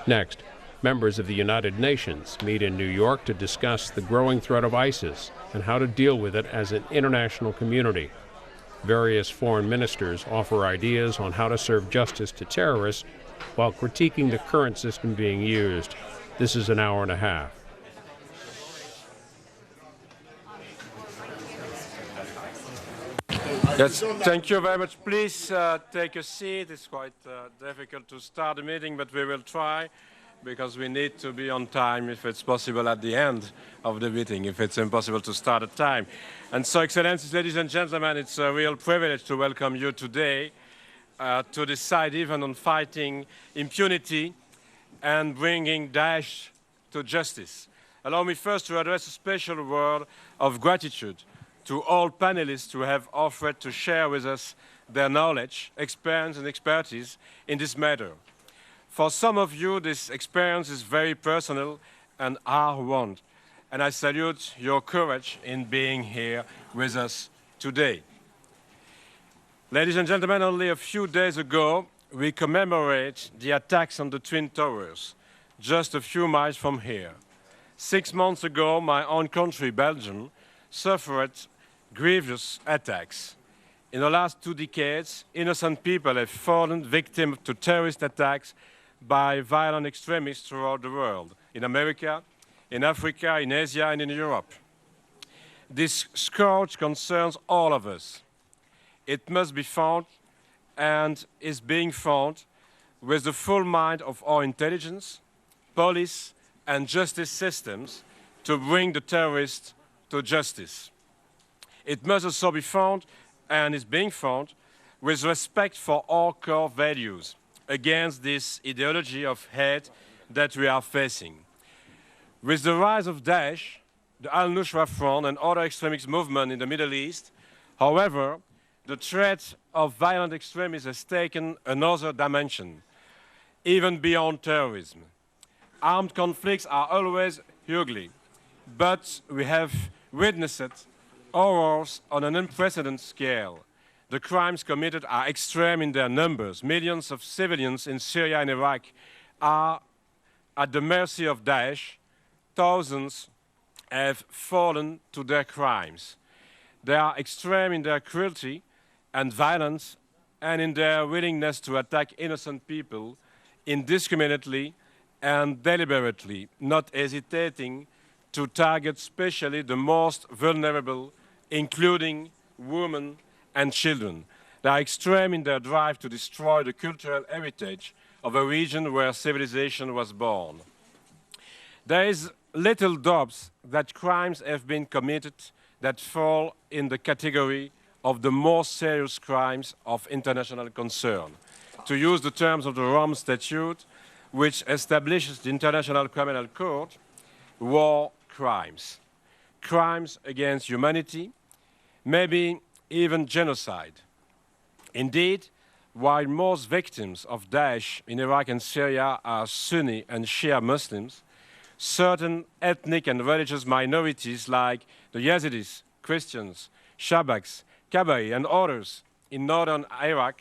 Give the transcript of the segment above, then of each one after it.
Next, members of the United Nations meet in New York to discuss the growing threat of ISIS and how to deal with it as an international community. Various foreign ministers offer ideas on how to serve justice to terrorists while critiquing the current system being used. This is an hour and a half. Yes, thank you very much. Please take a seat. It's quite difficult to start the meeting, but we will try because we need to be on time if it's possible at the end of the meeting, if it's impossible to start at time. And so, Excellencies, ladies and gentlemen, it's a real privilege to welcome you today to decide even on fighting impunity and bringing Daesh to justice. Allow me first to address a special word of gratitude to all panelists who have offered to share with us their knowledge, experience, and expertise in this matter. For some of you, this experience is very personal and hard-won, and I salute your courage in being here with us today. Ladies and gentlemen, only a few days ago, we commemorate the attacks on the Twin Towers, just a few miles from here. 6 months ago, my own country, Belgium, suffered grievous attacks. In the last 2 decades, innocent people have fallen victim to terrorist attacks by violent extremists throughout the world, in America, in Africa, in Asia, and in Europe. This scourge concerns all of us. It must be fought and is being fought with the full might of our intelligence, police, and justice systems to bring the terrorists to justice. It must also be fought, and is being fought, with respect for our core values against this ideology of hate that we are facing. With the rise of Daesh, the Al-Nusra Front, and other extremist movements in the Middle East, however, the threat of violent extremism has taken another dimension, even beyond terrorism. Armed conflicts are always ugly, but we have witnessed horrors on an unprecedented scale. The crimes committed are extreme in their numbers. Millions of civilians in Syria and Iraq are at the mercy of Daesh. Thousands have fallen to their crimes. They are extreme in their cruelty and violence and in their willingness to attack innocent people indiscriminately and deliberately, not hesitating to target especially the most vulnerable, including women and children. They are extreme in their drive to destroy the cultural heritage of a region where civilization was born. There is little doubt that crimes have been committed that fall in the category of the most serious crimes of international concern. To use the terms of the Rome Statute, which establishes the International Criminal Court, war crimes, crimes against humanity, maybe even genocide. Indeed, while most victims of Daesh in Iraq and Syria are Sunni and Shia Muslims, certain ethnic and religious minorities like the Yazidis, Christians, Shabaks, Kabari, and others in northern Iraq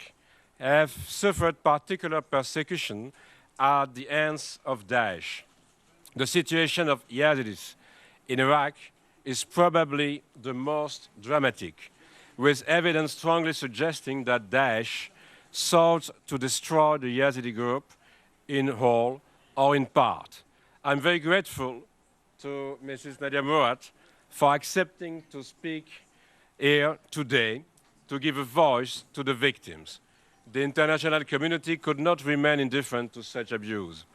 have suffered particular persecution at the hands of Daesh. The situation of Yazidis in Iraq is probably the most dramatic, with evidence strongly suggesting that Daesh sought to destroy the Yazidi group in whole or in part. I'm very grateful to Mrs. Nadia Murad for accepting to speak here today to give a voice to the victims. The international community could not remain indifferent to such abuse.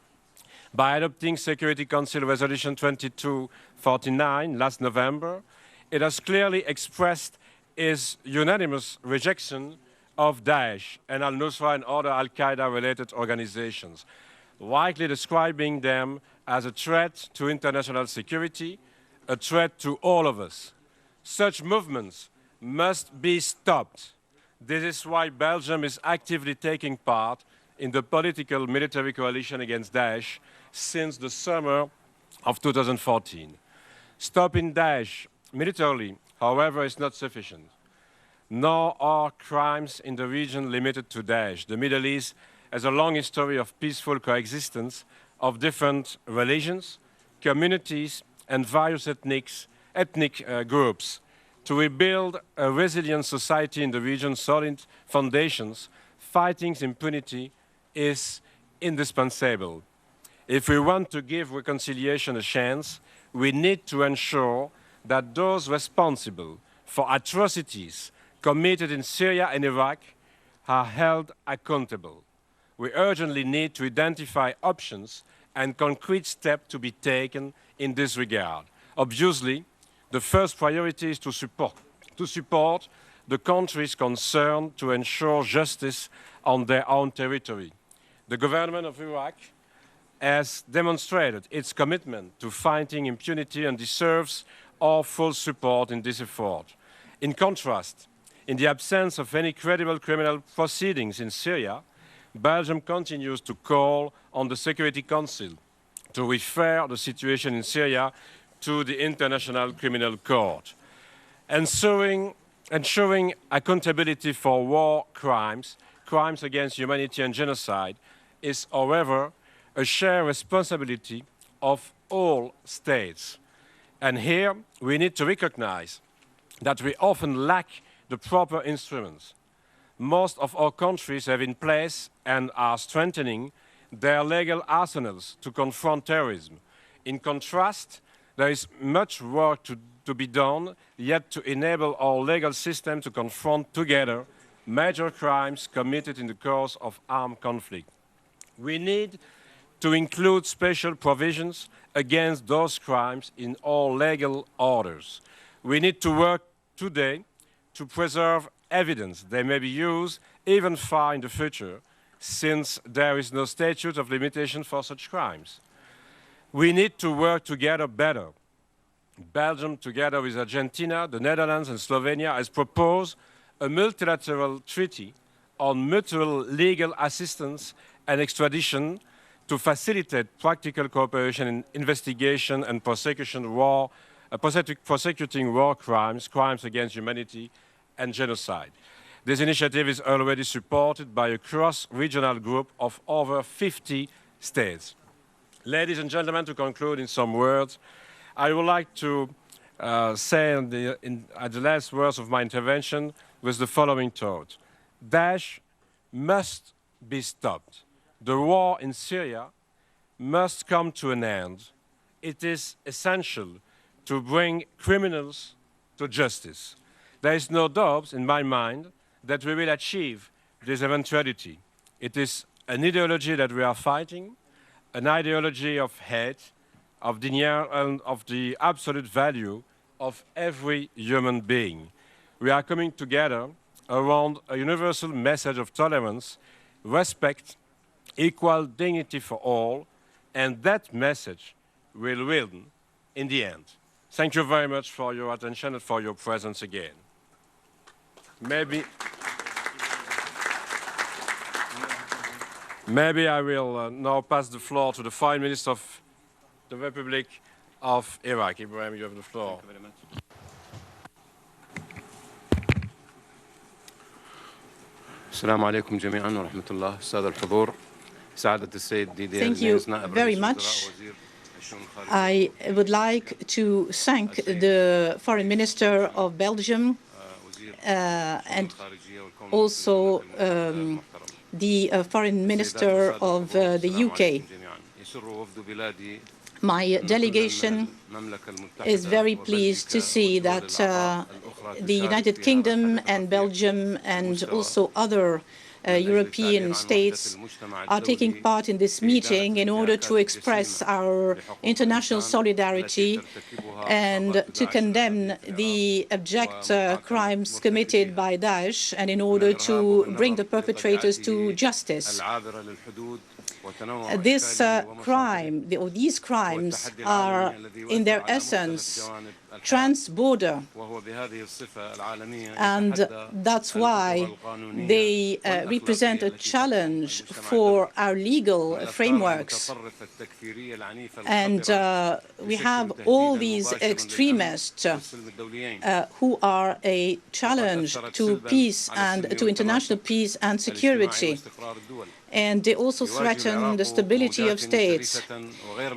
By adopting Security Council Resolution 2249 last November, it has clearly expressed its unanimous rejection of Daesh and Al-Nusra and other Al-Qaeda-related organizations, widely describing them as a threat to international security, a threat to all of us. Such movements must be stopped. This is why Belgium is actively taking part in the political military coalition against Daesh since the summer of 2014. Stopping Daesh militarily, however, is not sufficient. Nor are crimes in the region limited to Daesh. The Middle East has a long history of peaceful coexistence of different religions, communities, and various ethnic groups to rebuild a resilient society in the region's solid foundations. Fighting impunity is indispensable. If we want to give reconciliation a chance, we need to ensure that those responsible for atrocities committed in Syria and Iraq are held accountable. We urgently need to identify options and concrete steps to be taken in this regard. Obviously, the first priority is to support the countries concerned to ensure justice on their own territory. The government of Iraq has demonstrated its commitment to fighting impunity and deserves our full support in this effort. In contrast, in the absence of any credible criminal proceedings in Syria, Belgium continues to call on the Security Council to refer the situation in Syria to the International Criminal Court. Ensuring accountability for war crimes, crimes against humanity and genocide, is, however, a shared responsibility of all states. And here we need to recognize that we often lack the proper instruments. Most of our countries have in place and are strengthening their legal arsenals to confront terrorism. In contrast, there is much work to be done yet to enable our legal system to confront together major crimes committed in the course of armed conflict. We need to include special provisions against those crimes in all legal orders. We need to work today to preserve evidence. They may be used even far in the future, since there is no statute of limitation for such crimes. We need to work together better. Belgium, together with Argentina, the Netherlands, and Slovenia, has proposed a multilateral treaty on mutual legal assistance and extradition to facilitate practical cooperation in investigation and prosecuting war crimes, crimes against humanity, and genocide. This initiative is already supported by a cross-regional group of over 50 states. Ladies and gentlemen, to conclude in some words, I would like to say at the last words of my intervention with the following thought. Daesh must be stopped. The war in Syria must come to an end. It is essential to bring criminals to justice. There is no doubt in my mind that we will achieve this eventuality. It is an ideology that we are fighting, an ideology of hate, of denial and of the absolute value of every human being. We are coming together around a universal message of tolerance, respect, equal dignity for all, and that message will win in the end. Thank you very much for your attention and for your presence again. Maybe I will now pass the floor to the Foreign Minister of the Republic of Iraq. Ibrahim, you have the floor. Thank you very much. السلام عليكم جميعا ورحمة الله السادة الحضور سعادة السيد ديدير. Thank you very much. I would like to thank the Foreign Minister of Belgium and also the Foreign Minister of the UK. My delegation is very pleased to see that the United Kingdom and Belgium and also other European states are taking part in this meeting in order to express our international solidarity and to condemn the abject crimes committed by Daesh and in order to bring the perpetrators to justice. This these crimes are, in their essence, trans-border, and that's why they represent a challenge for our legal frameworks. And we have all these extremists who are a challenge to peace and to international peace and security. and they also threaten the stability of states.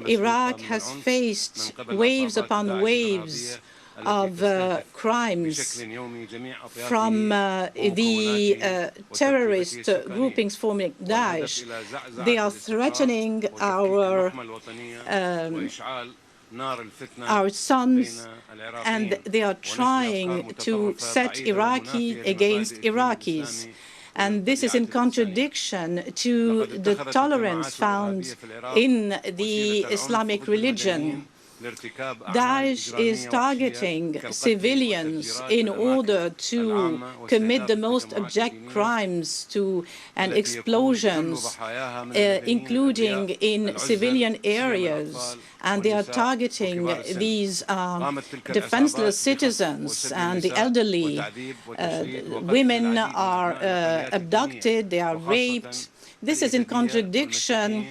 Iraq has faced waves upon waves of crimes from the terrorist groupings forming Daesh. They are threatening our sons, and they are trying to set Iraqi against Iraqis. And this is in contradiction to the tolerance found in the Islamic religion. Daesh is targeting civilians in order to commit the most abject crimes and explosions, including in civilian areas. And they are targeting these defenseless citizens and the elderly. Women are abducted, they are raped. This is in contradiction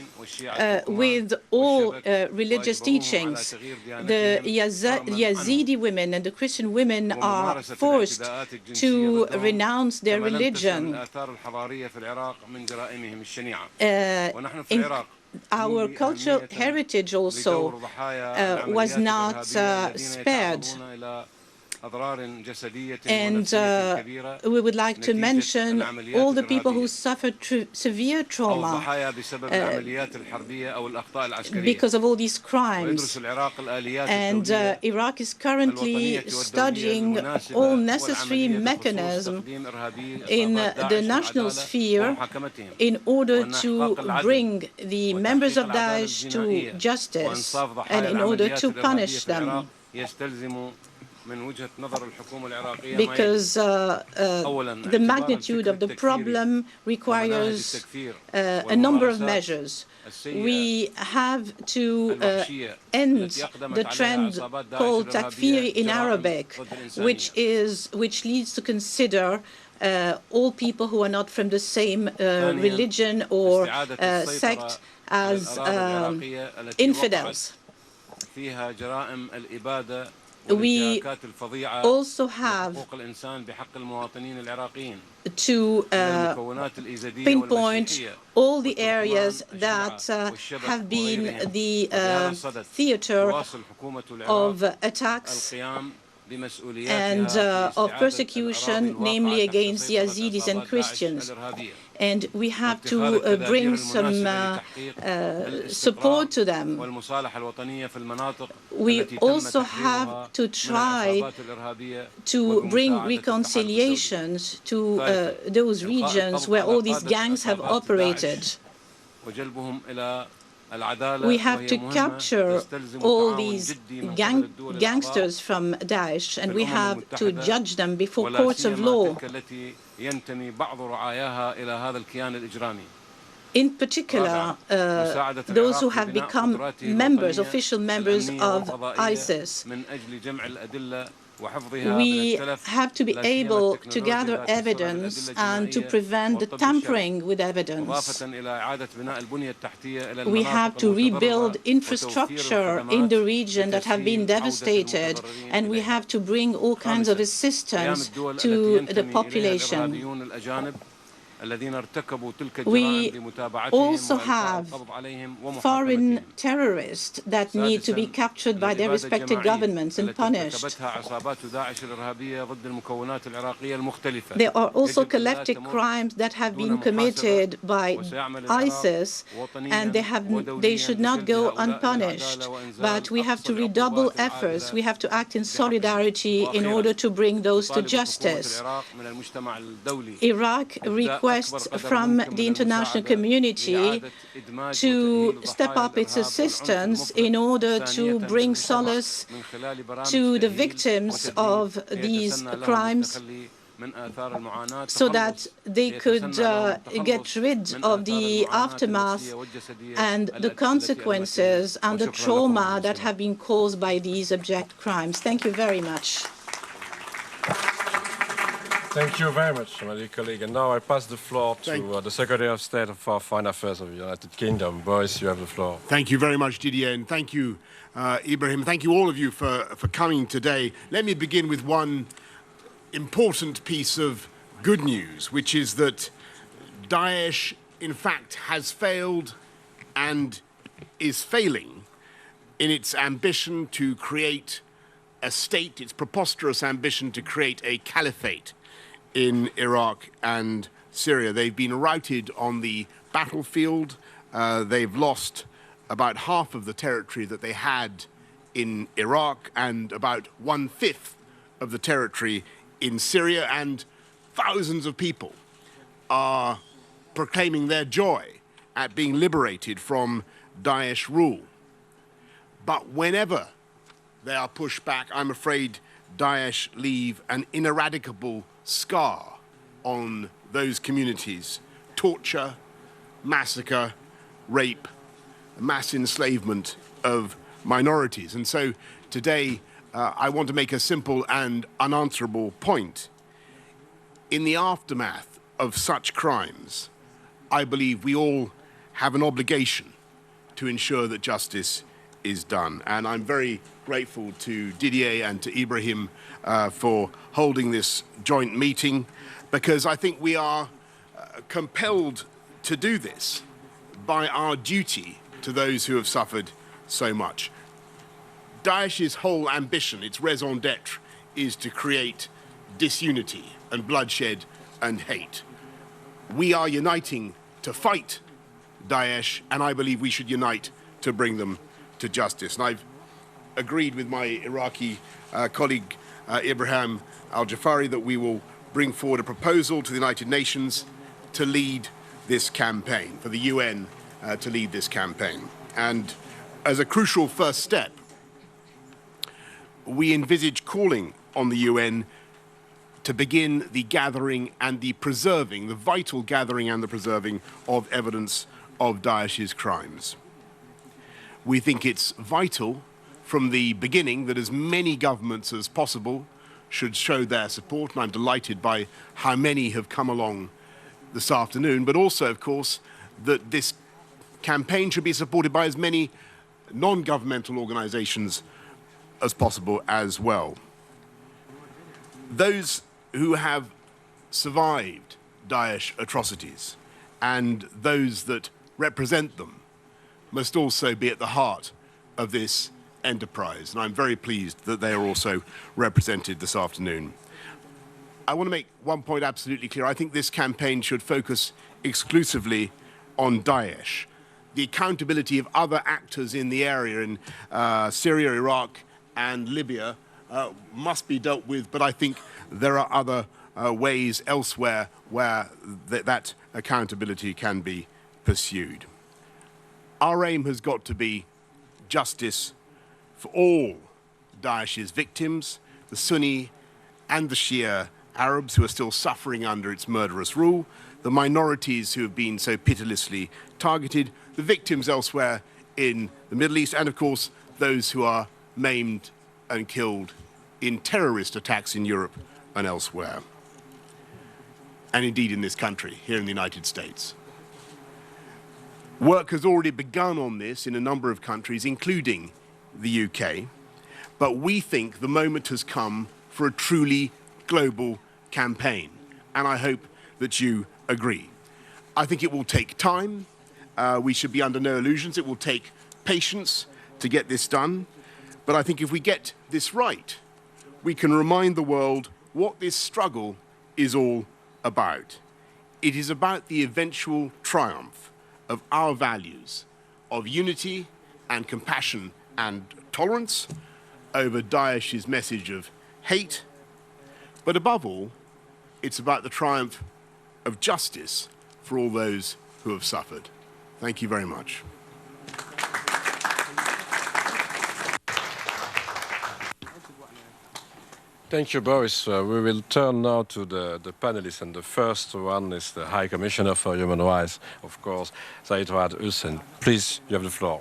with all religious teachings. The Yazidi women and the Christian women are forced to renounce their religion. Our cultural heritage also was not spared. And we would like to mention all the people who suffered severe trauma because of all these crimes. And Iraq is currently studying all necessary mechanisms in the national sphere in order to bring the members of Daesh to justice and in order to punish them. Because the magnitude of the problem requires a number of measures. We have to end the trend called takfir in Arabic, which leads to consider all people who are not from the same religion or sect as infidels. We also have to pinpoint all the areas that have been the theater of attacks and of persecution, namely against Yazidis and Christians. And we have to bring some support to them. We also have to try to bring reconciliations to those regions where all these gangs have operated. We have to capture all these gangsters from Daesh, and we have to judge them before courts of law. In particular, those who have become official members of ISIS. We have to be able to gather evidence and to prevent the tampering with evidence. We have to rebuild infrastructure in the region that have been devastated, and we have to bring all kinds of assistance to the population. We also have foreign terrorists that need to be captured by their respective governments and punished. There are also collective crimes that have been committed by ISIS, and they should not go unpunished. But we have to redouble efforts. We have to act in solidarity in order to bring those to justice. Iraq requests from the international community to step up its assistance in order to bring solace to the victims of these crimes so that they could get rid of the aftermath and the consequences and the trauma that have been caused by these abject crimes. Thank you very much. Thank you very much, my dear colleague. And now I pass the floor to the Secretary of State for Foreign Affairs of the United Kingdom. Boris, you have the floor. Thank you very much, Didier, and thank you, Ibrahim. Thank you, all of you, for coming today. Let me begin with one important piece of good news, which is that Daesh in fact, has failed and is failing in its ambition to create a state, its preposterous ambition to create a caliphate in Iraq and Syria. They've been routed on the battlefield. They've lost about half of the territory that they had in Iraq and about 1/5 of the territory in Syria, and thousands of people are proclaiming their joy at being liberated from Daesh rule. But whenever they are pushed back, I'm afraid Daesh leave an ineradicable scar on those communities. Torture, massacre, rape, mass enslavement of minorities. And so today I want to make a simple and unanswerable point. In the aftermath of such crimes, I believe we all have an obligation to ensure that justice is done. And I'm very grateful to Didier and to Ibrahim for holding this joint meeting, because I think we are compelled to do this by our duty to those who have suffered so much. Daesh's whole ambition, its raison d'etre, is to create disunity and bloodshed and hate. We are uniting to fight Daesh, and I believe we should unite to bring them to justice. And I've agreed with my Iraqi colleague Ibrahim al-Jafari that we will bring forward a proposal to the United Nations to lead this campaign, for the UN to lead this campaign. And as a crucial first step, we envisage calling on the UN to begin the gathering and the preserving, the vital gathering and the preserving of evidence of Daesh's crimes. We think it's vital from the beginning that as many governments as possible should show their support, and I'm delighted by how many have come along this afternoon, but also, of course, that this campaign should be supported by as many non-governmental organizations as possible as well. Those who have survived Daesh atrocities and those that represent them must also be at the heart of this enterprise, and I'm very pleased that they are also represented this afternoon. I want to make one point absolutely clear. I think this campaign should focus exclusively on Daesh. The accountability of other actors in the area, in Syria, Iraq, and Libya, must be dealt with, but I think there are other ways elsewhere where that accountability can be pursued. Our aim has got to be justice for all Daesh's victims, the Sunni and the Shia Arabs who are still suffering under its murderous rule, the minorities who have been so pitilessly targeted, the victims elsewhere in the Middle East, and of course those who are maimed and killed in terrorist attacks in Europe and elsewhere, and indeed in this country, here in the United States. Work has already begun on this in a number of countries, including the UK, but we think the moment has come for a truly global campaign, and I hope that you agree. I think it will take time. We should be under no illusions. It will take patience to get this done, but I think if we get this right, we can remind the world what this struggle is all about. It is about the eventual triumph of our values of unity and compassion and tolerance over Daesh's message of hate, but above all, it's about the triumph of justice for all those who have suffered. Thank you very much. Thank you, Boris. We will turn now to the panelists, and the first one is the High Commissioner for Human Rights, of course, Zeid Ra'ad Hussein. Please, you have the floor.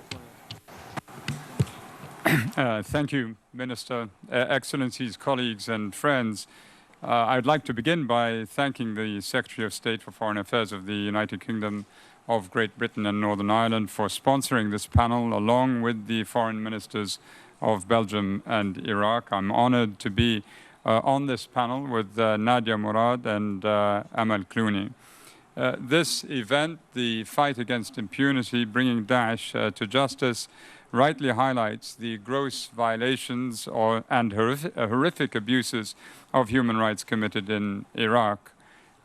Thank you, Minister. Excellencies, colleagues and friends. I'd like to begin by thanking the Secretary of State for Foreign Affairs of the United Kingdom of Great Britain and Northern Ireland for sponsoring this panel, along with the foreign ministers of Belgium and Iraq. I'm honored to be on this panel with Nadia, Murad, and Amal Clooney. This event, the fight against impunity, bringing Daesh to justice, rightly highlights the gross violations and horrific abuses of human rights committed in Iraq.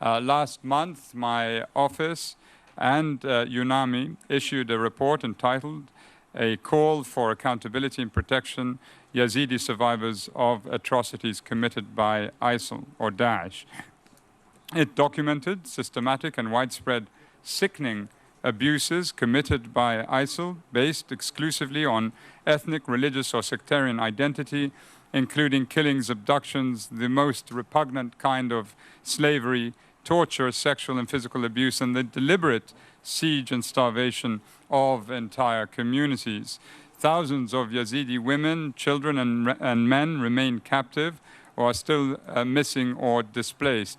Last month, my office and UNAMI issued a report entitled A Call for Accountability and Protection, Yazidi Survivors of Atrocities Committed by ISIL or Daesh. It documented systematic and widespread sickening abuses committed by ISIL based exclusively on ethnic, religious, or sectarian identity, including killings, abductions, the most repugnant kind of slavery, torture, sexual and physical abuse, and the deliberate siege and starvation of entire communities. Thousands of Yazidi women, children, and men remain captive or are still missing or displaced.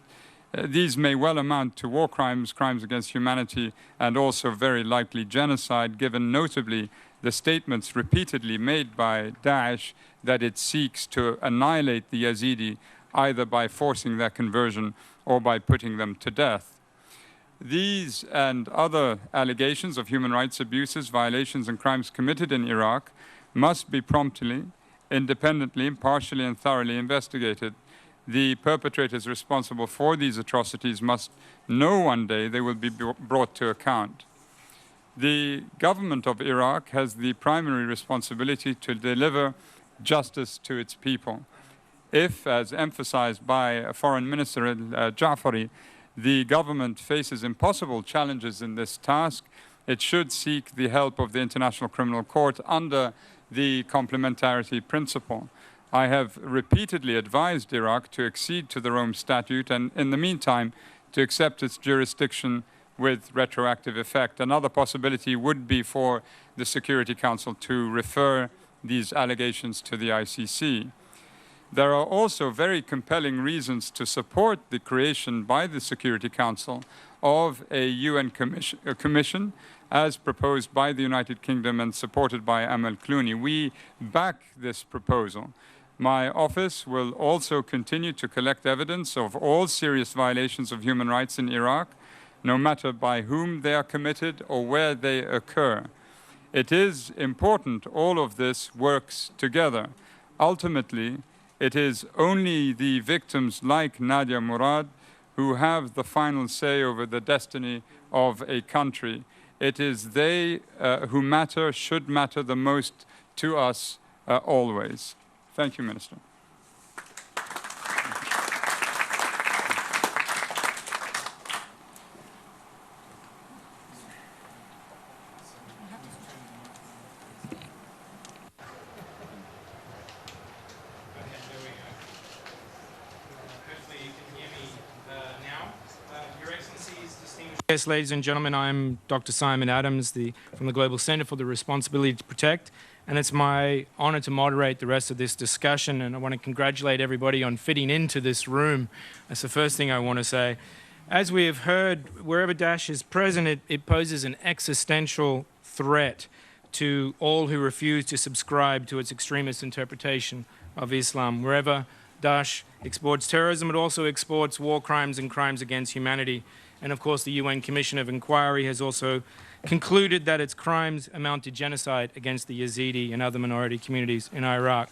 These may well amount to war crimes, crimes against humanity, and also very likely genocide, given notably the statements repeatedly made by Daesh that it seeks to annihilate the Yazidi either by forcing their conversion or by putting them to death. These and other allegations of human rights abuses, violations, and crimes committed in Iraq must be promptly, independently, impartially, and thoroughly investigated. The perpetrators responsible for these atrocities must know one day they will be brought to account. The government of Iraq has the primary responsibility to deliver justice to its people. If, as emphasized by Foreign Minister Ja'fari, the government faces impossible challenges in this task, it should seek the help of the International Criminal Court under the complementarity principle. I have repeatedly advised Iraq to accede to the Rome Statute and, in the meantime, to accept its jurisdiction with retroactive effect. Another possibility would be for the Security Council to refer these allegations to the ICC. There are also very compelling reasons to support the creation by the Security Council of a UN commission as proposed by the United Kingdom and supported by Amal Clooney. We back this proposal. My office will also continue to collect evidence of all serious violations of human rights in Iraq, no matter by whom they are committed or where they occur. It is important all of this works together. Ultimately, it is only the victims like Nadia Murad who have the final say over the destiny of a country. It is they who matter, should matter the most to us always. Thank you, Minister. Yes, ladies and gentlemen, I'm Dr. Simon Adams from the Global Center for the Responsibility to Protect, and it's my honor to moderate the rest of this discussion, and I want to congratulate everybody on fitting into this room. That's the first thing I want to say. As we have heard, wherever Daesh is present, it poses an existential threat to all who refuse to subscribe to its extremist interpretation of Islam. Wherever Daesh exports terrorism, it also exports war crimes and crimes against humanity. And of course, the UN Commission of Inquiry has also concluded that its crimes amount to genocide against the Yazidi and other minority communities in Iraq.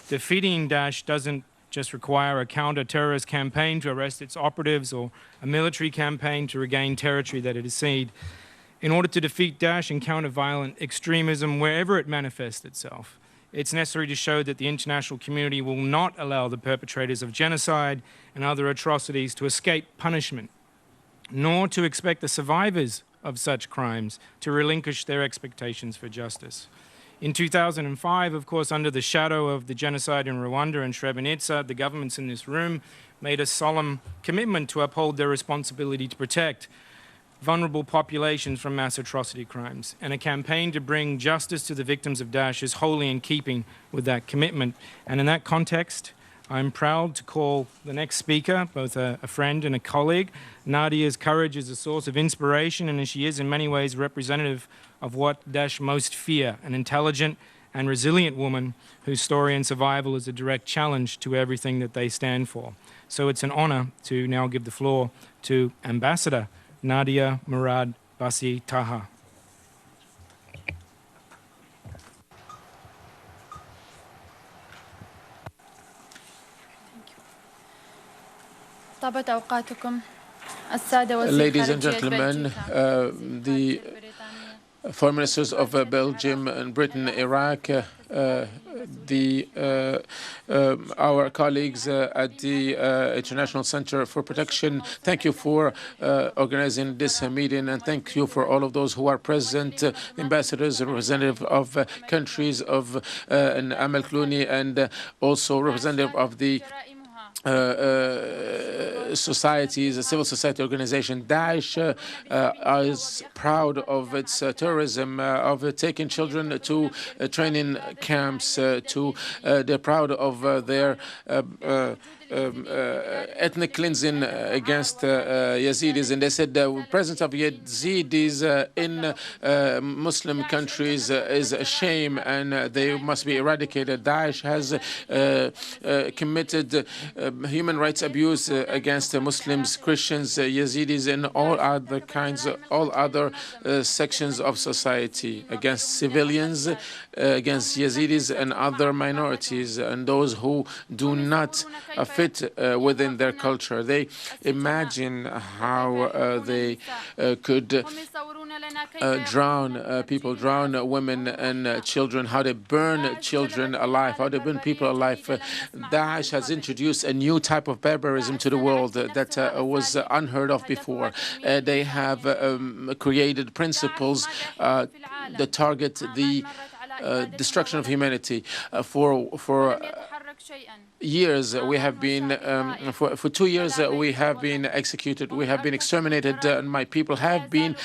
Defeating Daesh doesn't just require a counter-terrorist campaign to arrest its operatives or a military campaign to regain territory that it has ceded. In order to defeat Daesh and counter violent extremism wherever it manifests itself, it's necessary to show that the international community will not allow the perpetrators of genocide and other atrocities to escape punishment, nor to expect the survivors of such crimes to relinquish their expectations for justice. In 2005, of course, under the shadow of the genocide in Rwanda and Srebrenica, the governments in this room made a solemn commitment to uphold their responsibility to protect vulnerable populations from mass atrocity crimes. And a campaign to bring justice to the victims of Daesh is wholly in keeping with that commitment. And in that context, I'm proud to call the next speaker, both a friend and a colleague. Nadia's courage is a source of inspiration, and she is in many ways representative of what Daesh most fear, an intelligent and resilient woman whose story and survival is a direct challenge to everything that they stand for. So it's an honor to now give the floor to Ambassador Nadia, Murad, Basee, Taha. Ladies and gentlemen, the foreign ministers of Belgium and Britain, Iraq, our colleagues at the International Center for Protection, thank you for organizing this meeting, and thank you for all of those who are present, ambassadors and representatives of countries of and Amal Clooney, and also representative of the societies, a civil society organization. Daesh is proud of its terrorism, of taking children to training camps, they're proud of their ethnic cleansing against Yazidis, and they said the presence of Yazidis in Muslim countries is a shame and they must be eradicated. Daesh has committed human rights abuse against Muslims, Christians, Yazidis, and all other sections of society, against civilians, against Yazidis and other minorities, and those who do not fit within their culture. They imagine how they could drown people, drown women and children, how they burn children alive, how they burn people alive. Daesh has introduced a new type of barbarism to the world that was unheard of before. They have created principles that target the destruction of humanity. For years we have been for 2 years we have been executed, we have been exterminated, and my people have been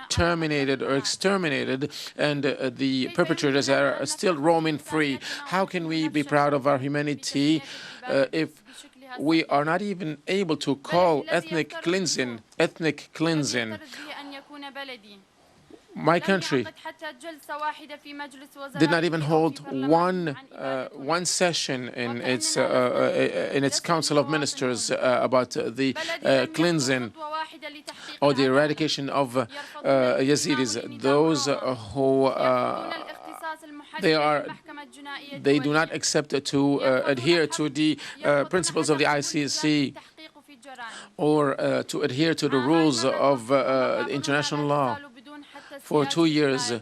terminated or exterminated, and the perpetrators are still roaming free. How can we be proud of our humanity if we are not even able to call ethnic cleansing? My country did not even hold one session in its Council of Ministers about the cleansing or the eradication of Yazidis. Those who they do not accept to adhere to the principles of the ICC or to adhere to the rules of international law. For 2 years,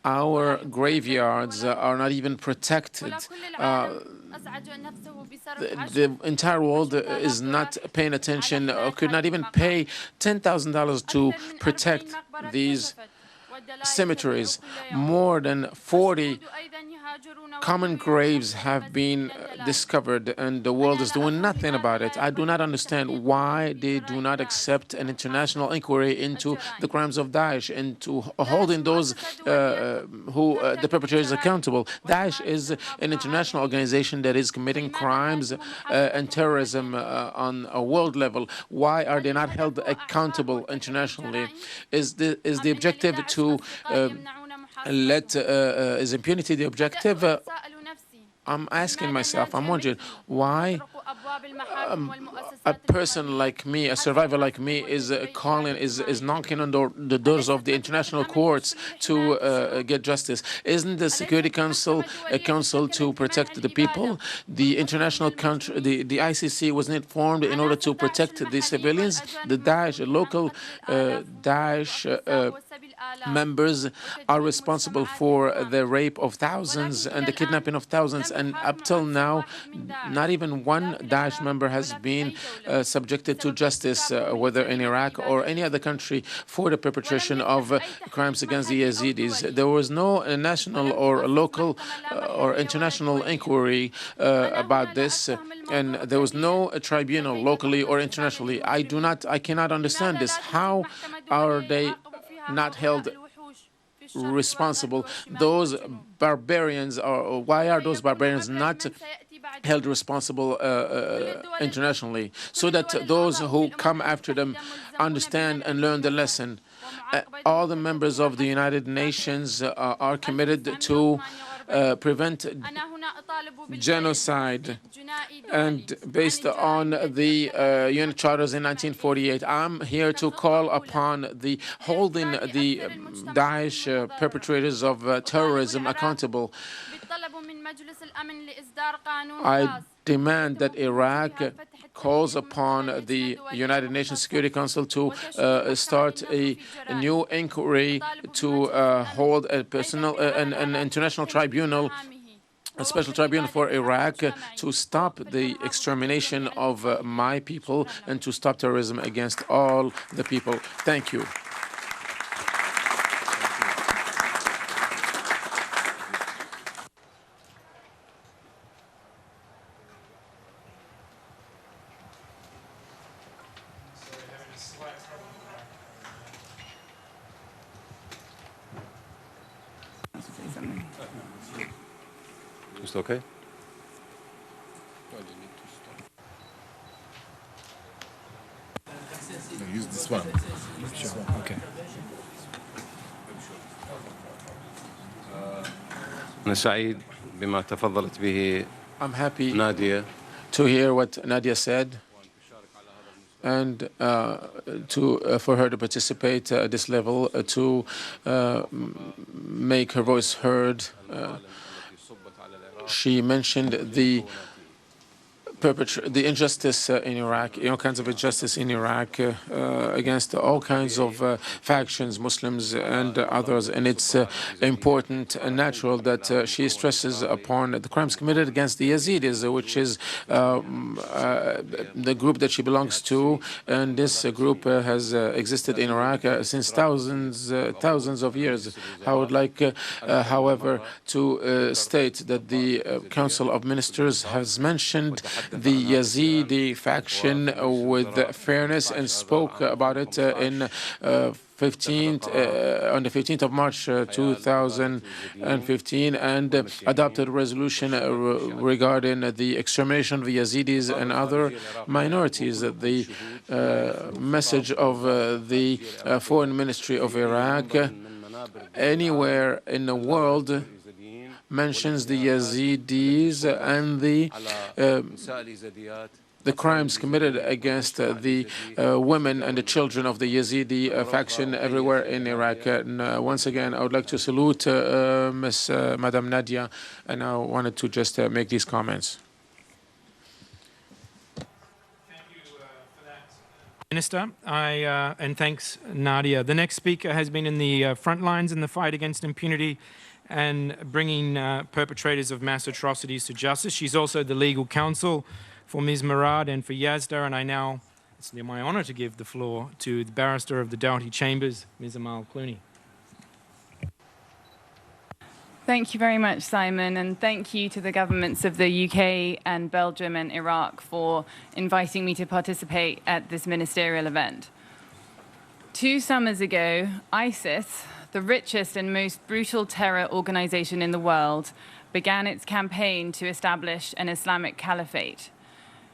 our graveyards are not even protected. The entire world is not paying attention, or could not even pay $10,000 to protect these cemeteries. More than 40 common graves have been discovered, and the world is doing nothing about it. I do not understand why they do not accept an international inquiry into the crimes of Daesh and to holding those who the perpetrators accountable. Daesh is an international organization that is committing crimes and terrorism on a world level. Why are they not held accountable internationally? Is the objective to is impunity the objective? I'm asking myself, I'm wondering why a person like me, a survivor like me, is knocking on the doors of the international courts to get justice. Isn't the Security Council a council to protect the people? The international country, the ICC wasn't formed in order to protect the civilians. The Daesh, local Daesh members are responsible for the rape of thousands and the kidnapping of thousands, and up till now, not even one Daesh member has been subjected to justice, whether in Iraq or any other country, for the perpetration of crimes against the Yazidis. There was no national or local or international inquiry about this, and there was no tribunal locally or internationally. I cannot understand this. How are they not held responsible? Those barbarians, or why are those barbarians not held responsible internationally, so that those who come after them understand and learn the lesson? All the members of the United Nations are committed to prevent genocide. And based on the UN Charters in 1948, I'm here to call upon holding the Daesh perpetrators of terrorism accountable. I demand that Iraq calls upon the United Nations Security Council to start a new inquiry to hold an international tribunal, a special tribunal for Iraq to stop the extermination of my people and to stop terrorism against all the people. Thank you. Is it okay? Use this one. Sure. Okay. أنا سعيد بما تفضلت به I'm happy Nadia to hear what Nadia said and for her to participate at this level, to make her voice heard. She mentioned the injustice in Iraq, all kinds of injustice in Iraq against all kinds of factions, Muslims and others. And it's important and natural that she stresses upon the crimes committed against the Yazidis, which is the group that she belongs to. And this group has existed in Iraq since thousands of years. I would like, however, to state that the Council of Ministers has mentioned the Yazidi faction with fairness and spoke about it on the 15th of March 2015 and adopted a resolution regarding the extermination of the Yazidis and other minorities. The message of the Foreign Ministry of Iraq anywhere in the world mentions the Yazidis and the crimes committed against the women and the children of the Yazidi faction everywhere in Iraq. And once again, I would like to salute Madam Nadia, and I wanted to just make these comments. Thank you for that, Minister. And thanks, Nadia. The next speaker has been in the front lines in the fight against impunity and bringing perpetrators of mass atrocities to justice. She's also the legal counsel for Ms. Murad and for Yazda, and it's my honor to give the floor to the barrister of the Doughty Chambers, Ms. Amal Clooney. Thank you very much, Simon, and thank you to the governments of the UK and Belgium and Iraq for inviting me to participate at this ministerial event. 2 summers ago, ISIS, the richest and most brutal terror organization in the world, began its campaign to establish an Islamic caliphate.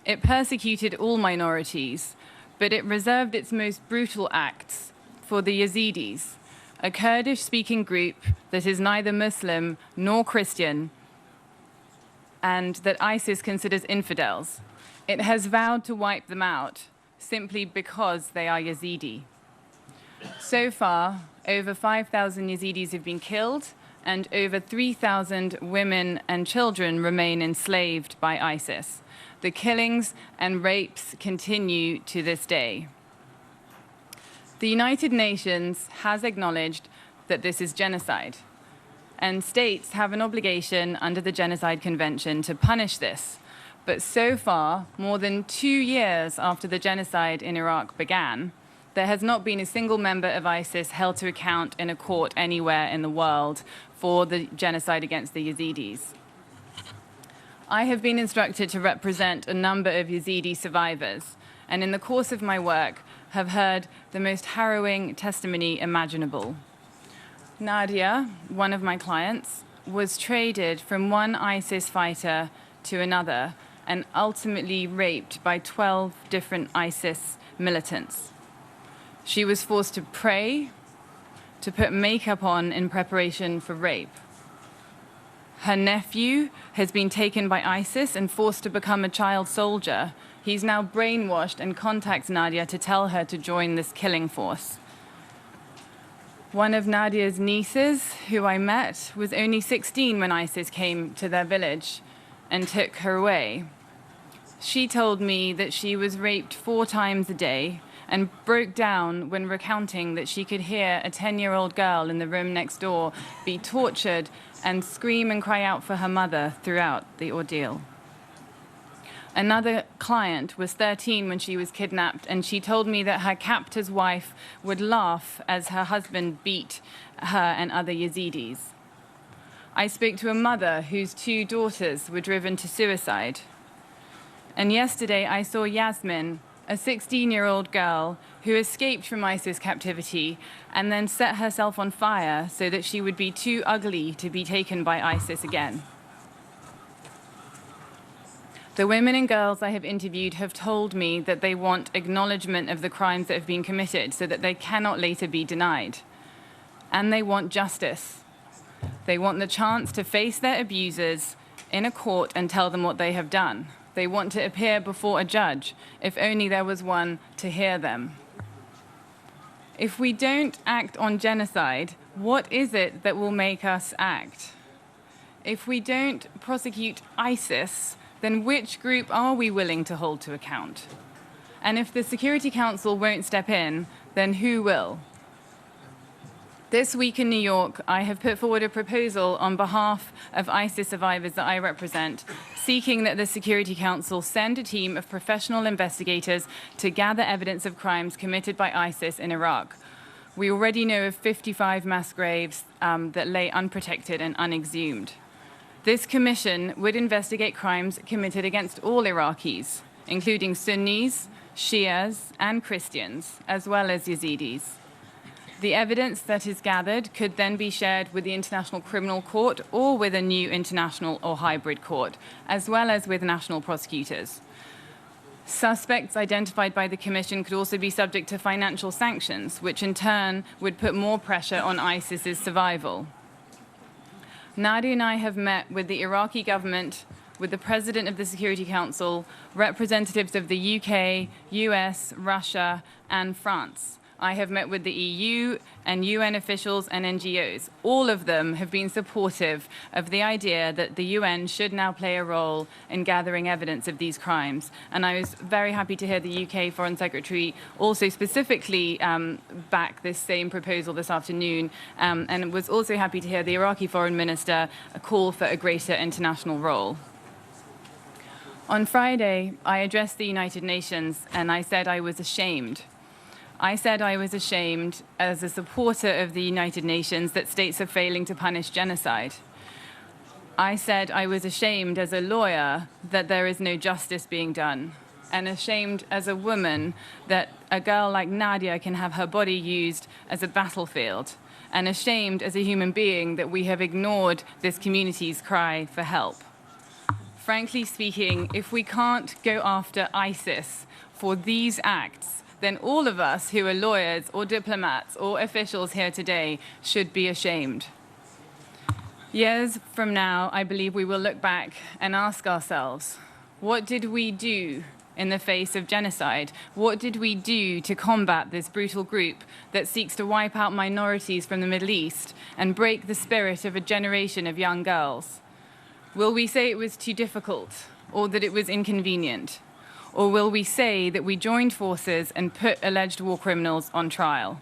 It persecuted all minorities, but it reserved its most brutal acts for the Yazidis, a Kurdish-speaking group that is neither Muslim nor Christian, and that ISIS considers infidels. It has vowed to wipe them out simply because they are Yazidi. So far, over 5,000 Yazidis have been killed, and over 3,000 women and children remain enslaved by ISIS. The killings and rapes continue to this day. The United Nations has acknowledged that this is genocide, and states have an obligation under the Genocide Convention to punish this. But so far, more than 2 years after the genocide in Iraq began, there has not been a single member of ISIS held to account in a court anywhere in the world for the genocide against the Yazidis. I have been instructed to represent a number of Yazidi survivors, and in the course of my work have heard the most harrowing testimony imaginable. Nadia, one of my clients, was traded from one ISIS fighter to another and ultimately raped by 12 different ISIS militants. She was forced to pray, to put makeup on in preparation for rape. Her nephew has been taken by ISIS and forced to become a child soldier. He's now brainwashed and contacts Nadia to tell her to join this killing force. One of Nadia's nieces, who I met, was only 16 when ISIS came to their village and took her away. She told me that she was raped 4 times a day and broke down when recounting that she could hear a 10-year-old girl in the room next door be tortured and scream and cry out for her mother throughout the ordeal. Another client was 13 when she was kidnapped, and she told me that her captor's wife would laugh as her husband beat her and other Yazidis. I spoke to a mother whose 2 daughters were driven to suicide. And yesterday I saw Yasmin, a 16-year-old girl who escaped from ISIS captivity and then set herself on fire so that she would be too ugly to be taken by ISIS again. The women and girls I have interviewed have told me that they want acknowledgement of the crimes that have been committed so that they cannot later be denied. And they want justice. They want the chance to face their abusers in a court and tell them what they have done. They want to appear before a judge, if only there was one to hear them. If we don't act on genocide, what is it that will make us act? If we don't prosecute ISIS, then which group are we willing to hold to account? And if the Security Council won't step in, then who will? This week in New York, I have put forward a proposal on behalf of ISIS survivors that I represent, seeking that the Security Council send a team of professional investigators to gather evidence of crimes committed by ISIS in Iraq. We already know of 55 mass graves that lay unprotected and unexhumed. This commission would investigate crimes committed against all Iraqis, including Sunnis, Shias, and Christians, as well as Yazidis. The evidence that is gathered could then be shared with the International Criminal Court or with a new international or hybrid court, as well as with national prosecutors. Suspects identified by the Commission could also be subject to financial sanctions, which in turn would put more pressure on ISIS's survival. Nadia and I have met with the Iraqi government, with the President of the Security Council, representatives of the UK, US, Russia, and France. I have met with the EU and UN officials and NGOs. All of them have been supportive of the idea that the UN should now play a role in gathering evidence of these crimes. And I was very happy to hear the UK Foreign Secretary also specifically back this same proposal this afternoon, and was also happy to hear the Iraqi Foreign Minister call for a greater international role. On Friday, I addressed the United Nations and I said I was ashamed. I said I was ashamed as a supporter of the United Nations that states are failing to punish genocide. I said I was ashamed as a lawyer that there is no justice being done, and ashamed as a woman that a girl like Nadia can have her body used as a battlefield, and ashamed as a human being that we have ignored this community's cry for help. Frankly speaking, if we can't go after ISIS for these acts, then all of us who are lawyers or diplomats or officials here today should be ashamed. Years from now, I believe we will look back and ask ourselves, what did we do in the face of genocide? What did we do to combat this brutal group that seeks to wipe out minorities from the Middle East and break the spirit of a generation of young girls? Will we say it was too difficult or that it was inconvenient? Or will we say that we joined forces and put alleged war criminals on trial?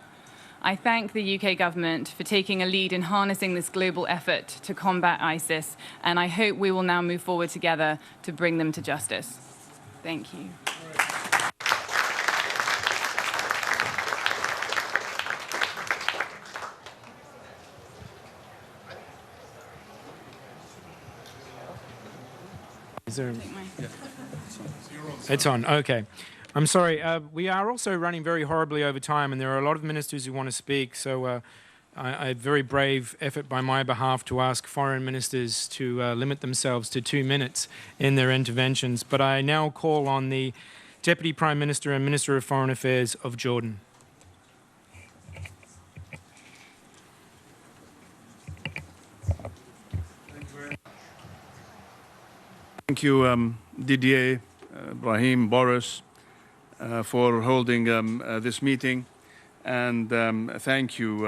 I thank the UK government for taking a lead in harnessing this global effort to combat ISIS, and I hope we will now move forward together to bring them to justice. Thank you. Is there... It's on, okay. I'm sorry, we are also running very horribly over time, and there are a lot of ministers who want to speak, so a very brave effort by my behalf to ask foreign ministers to limit themselves to 2 minutes in their interventions. But I now call on the Deputy Prime Minister and Minister of Foreign Affairs of Jordan. Thank you, Didier, Brahim, Boris, for holding this meeting. And thank you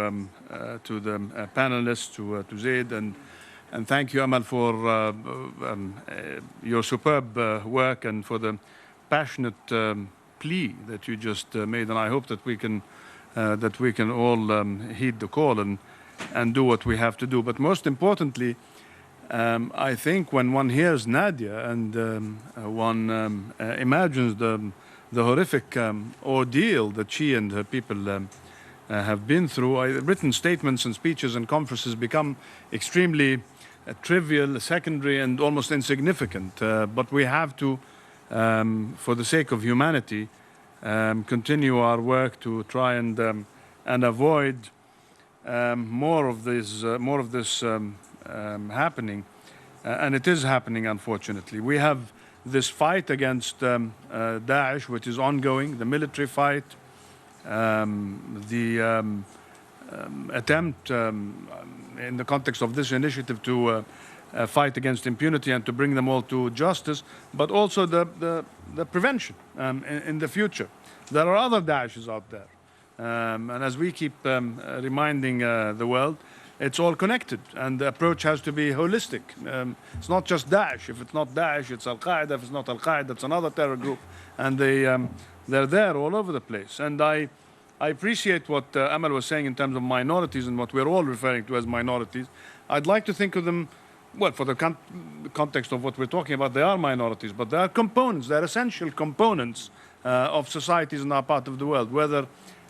to the panelists, to Zaid, and thank you, Amal, for your superb work and for the passionate plea that you just made. And I hope that we can all heed the call and do what we have to do. But most importantly, I think when one hears Nadia and one imagines the horrific ordeal that she and her people have been through, written statements and speeches and conferences become extremely trivial, secondary, and almost insignificant. But we have to, for the sake of humanity, continue our work to try and avoid more of this happening, and it is happening, unfortunately. We have this fight against Daesh, which is ongoing, the military fight, the attempt in the context of this initiative to fight against impunity and to bring them all to justice, but also the prevention in the future. There are other Daeshes out there, and as we keep reminding the world, it's all connected, and the approach has to be holistic. It's not just Daesh. If it's not Daesh, it's Al-Qaeda. If it's not Al-Qaeda, it's another terror group, and they're there all over the place. And I appreciate what Amal was saying in terms of minorities and what we're all referring to as minorities. I'd like to think of them, well, for the context of what we're talking about, they are minorities, but they are components, they're essential components of societies in our part of the world, whether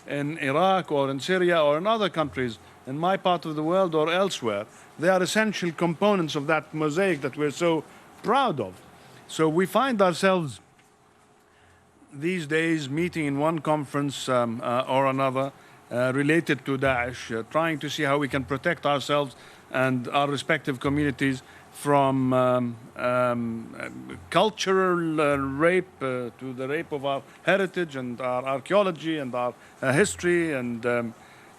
in Iraq or in Syria or in other countries, in my part of the world or elsewhere. They are essential components of that mosaic that we're so proud of. So we find ourselves these days meeting in one conference or another related to Daesh, trying to see how we can protect ourselves and our respective communities from cultural rape to the rape of our heritage and our archaeology and our history and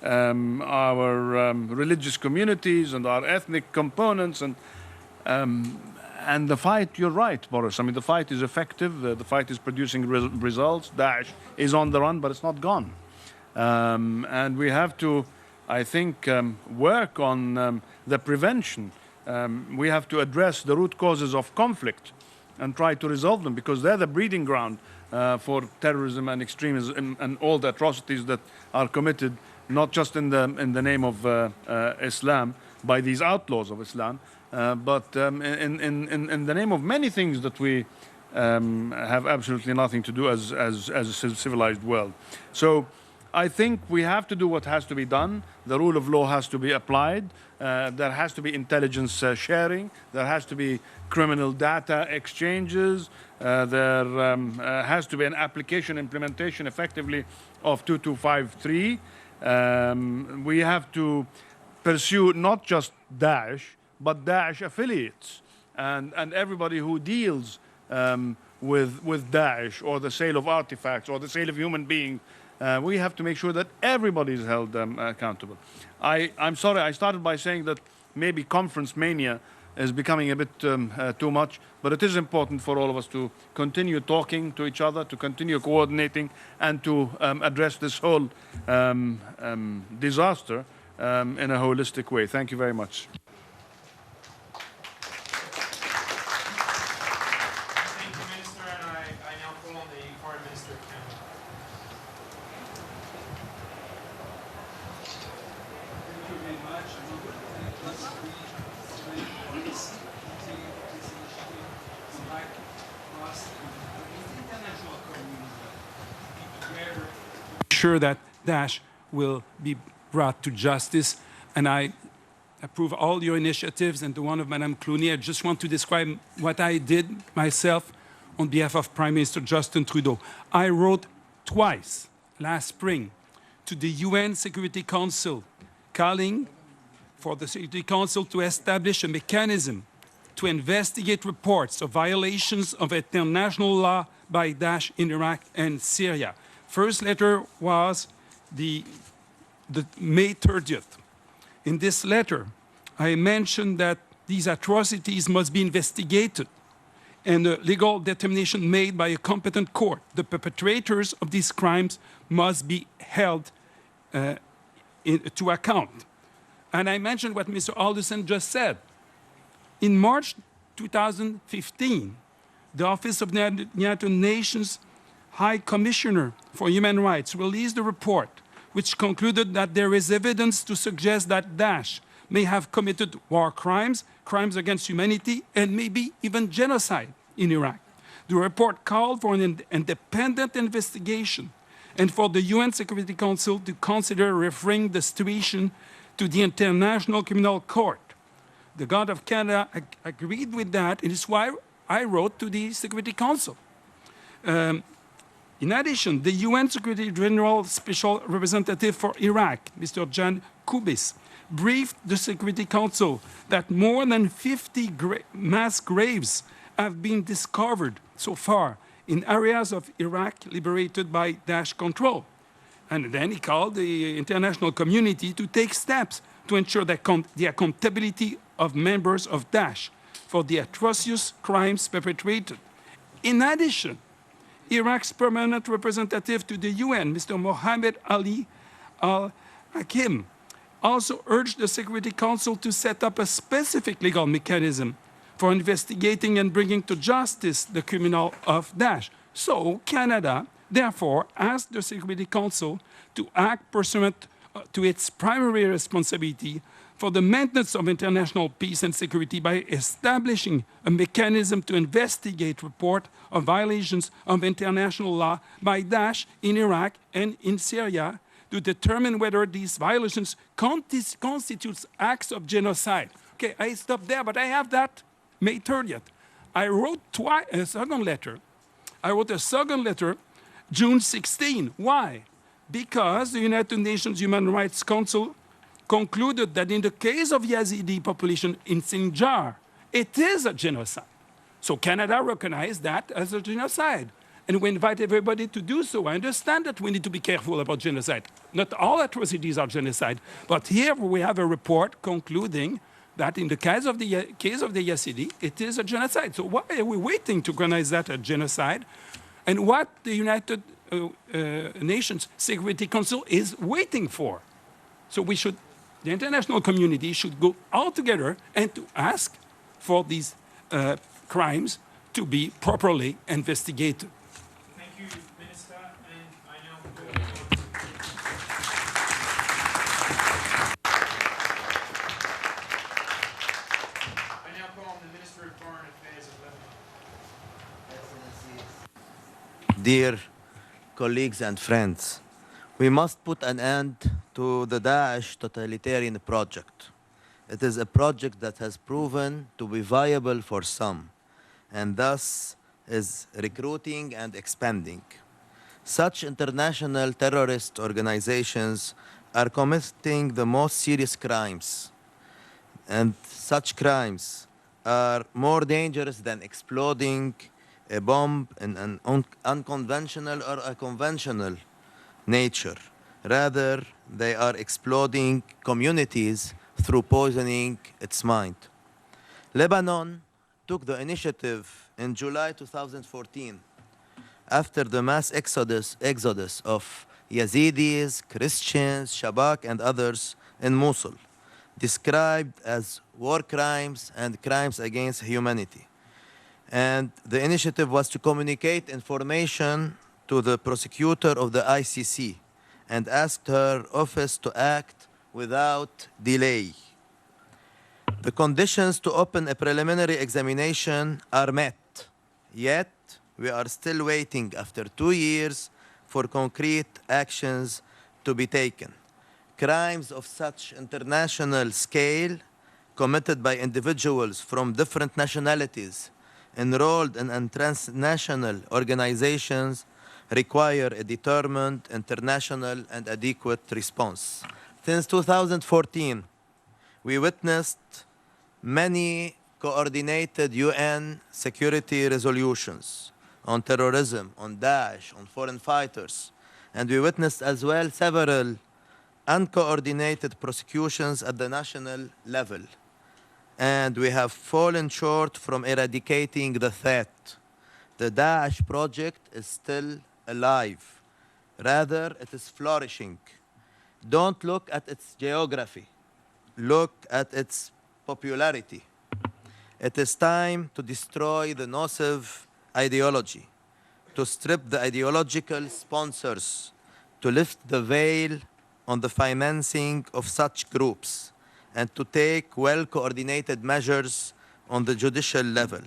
our religious communities and our ethnic components and the fight. You're right, Boris. I mean, the fight is effective. The fight is producing results. Daesh is on the run, but it's not gone. And we have to, I think, work on the prevention. We have to address the root causes of conflict and try to resolve them, because they're the breeding ground for terrorism and extremism and all the atrocities that are committed, not just in the name of Islam by these outlaws of Islam, but in the name of many things that we have absolutely nothing to do as a civilized world. So I think we have to do what has to be done. The rule of law has to be applied. There has to be intelligence sharing. There has to be criminal data exchanges. There has to be an application implementation effectively of 2253. We have to pursue not just Daesh, but Daesh affiliates and everybody who deals with Daesh or the sale of artifacts or the sale of human beings. We have to make sure that everybody is held accountable. I'm sorry, I started by saying that maybe conference mania is becoming a bit too much, but it is important for all of us to continue talking to each other, to continue coordinating, and to address this whole disaster in a holistic way. Thank you very much. Thank you, Minister, and I now call on the Foreign Minister of Canada. Thank you very much. Sure that Daesh will be brought to justice, and I approve all your initiatives and the one of Madame Clooney. I just want to describe what I did myself on behalf of Prime Minister Justin Trudeau. I wrote twice last spring to the UN Security Council calling for the Security Council to establish a mechanism to investigate reports of violations of international law by Daesh in Iraq and Syria. First letter was the May 30th. In this letter, I mentioned that these atrocities must be investigated and a legal determination made by a competent court. The perpetrators of these crimes must be held to account. And I mentioned what Mr. Alderson just said. In March 2015, the Office of the United Nations High Commissioner for Human Rights released a report which concluded that there is evidence to suggest that Daesh may have committed war crimes, crimes against humanity, and maybe even genocide in Iraq. The report called for an independent investigation and for the UN Security Council to consider referring the situation to the International Criminal Court. The government of Canada agreed with that, and it's why I wrote to the Security Council. In addition, the UN Secretary General Special Representative for Iraq, Mr. Jan Kubis, briefed the Security Council that more than 50 mass graves have been discovered so far in areas of Iraq liberated by Daesh control. And then he called the international community to take steps to ensure the accountability of members of Daesh for the atrocious crimes perpetrated. In addition, Iraq's permanent representative to the UN, Mr. Mohammed Ali al-Hakim, also urged the Security Council to set up a specific legal mechanism for investigating and bringing to justice the criminal of Daesh. So Canada, therefore, asked the Security Council to act pursuant to its primary responsibility for the maintenance of international peace and security by establishing a mechanism to investigate report of violations of international law by Daesh in Iraq and in Syria to determine whether these violations constitute acts of genocide. Okay, I stopped there, but I have that May 30th. I wrote a second letter. June 16. Why? Because the United Nations Human Rights Council concluded that in the case of Yazidi population in Sinjar, it is a genocide. So Canada recognized that as a genocide. And we invite everybody to do so. I understand that we need to be careful about genocide. Not all atrocities are genocide. But here we have a report concluding that in the case of the Yazidi, it is a genocide. So why are we waiting to recognize that a genocide? And what the United Nations Security Council is waiting for. So the international community should go all together and to ask for these crimes to be properly investigated. Thank you, Minister. And I now call on the Minister of Foreign Affairs of Lebanon. Dear colleagues and friends, we must put an end to the Daesh totalitarian project. It is a project that has proven to be viable for some, and thus is recruiting and expanding. Such international terrorist organizations are committing the most serious crimes, and such crimes are more dangerous than exploding a bomb in an unconventional or a conventional nature. Rather, they are exploding communities through poisoning its mind. Lebanon took the initiative in July 2014 after the mass exodus of Yazidis, Christians, Shabak, and others in Mosul, described as war crimes and crimes against humanity. And the initiative was to communicate information to the prosecutor of the ICC and asked her office to act without delay. The conditions to open a preliminary examination are met, yet we are still waiting after 2 years for concrete actions to be taken. Crimes of such international scale committed by individuals from different nationalities enrolled in transnational organizations require a determined international and adequate response. Since 2014, we witnessed many coordinated UN security resolutions on terrorism, on Daesh, on foreign fighters, and we witnessed as well several uncoordinated prosecutions at the national level. and we have fallen short from eradicating the threat. The Daesh project is still alive. Rather, it is flourishing. Don't look at its geography. Look at its popularity. It is time to destroy the nocive ideology, to strip the ideological sponsors, to lift the veil on the financing of such groups, and to take well-coordinated measures on the judicial level,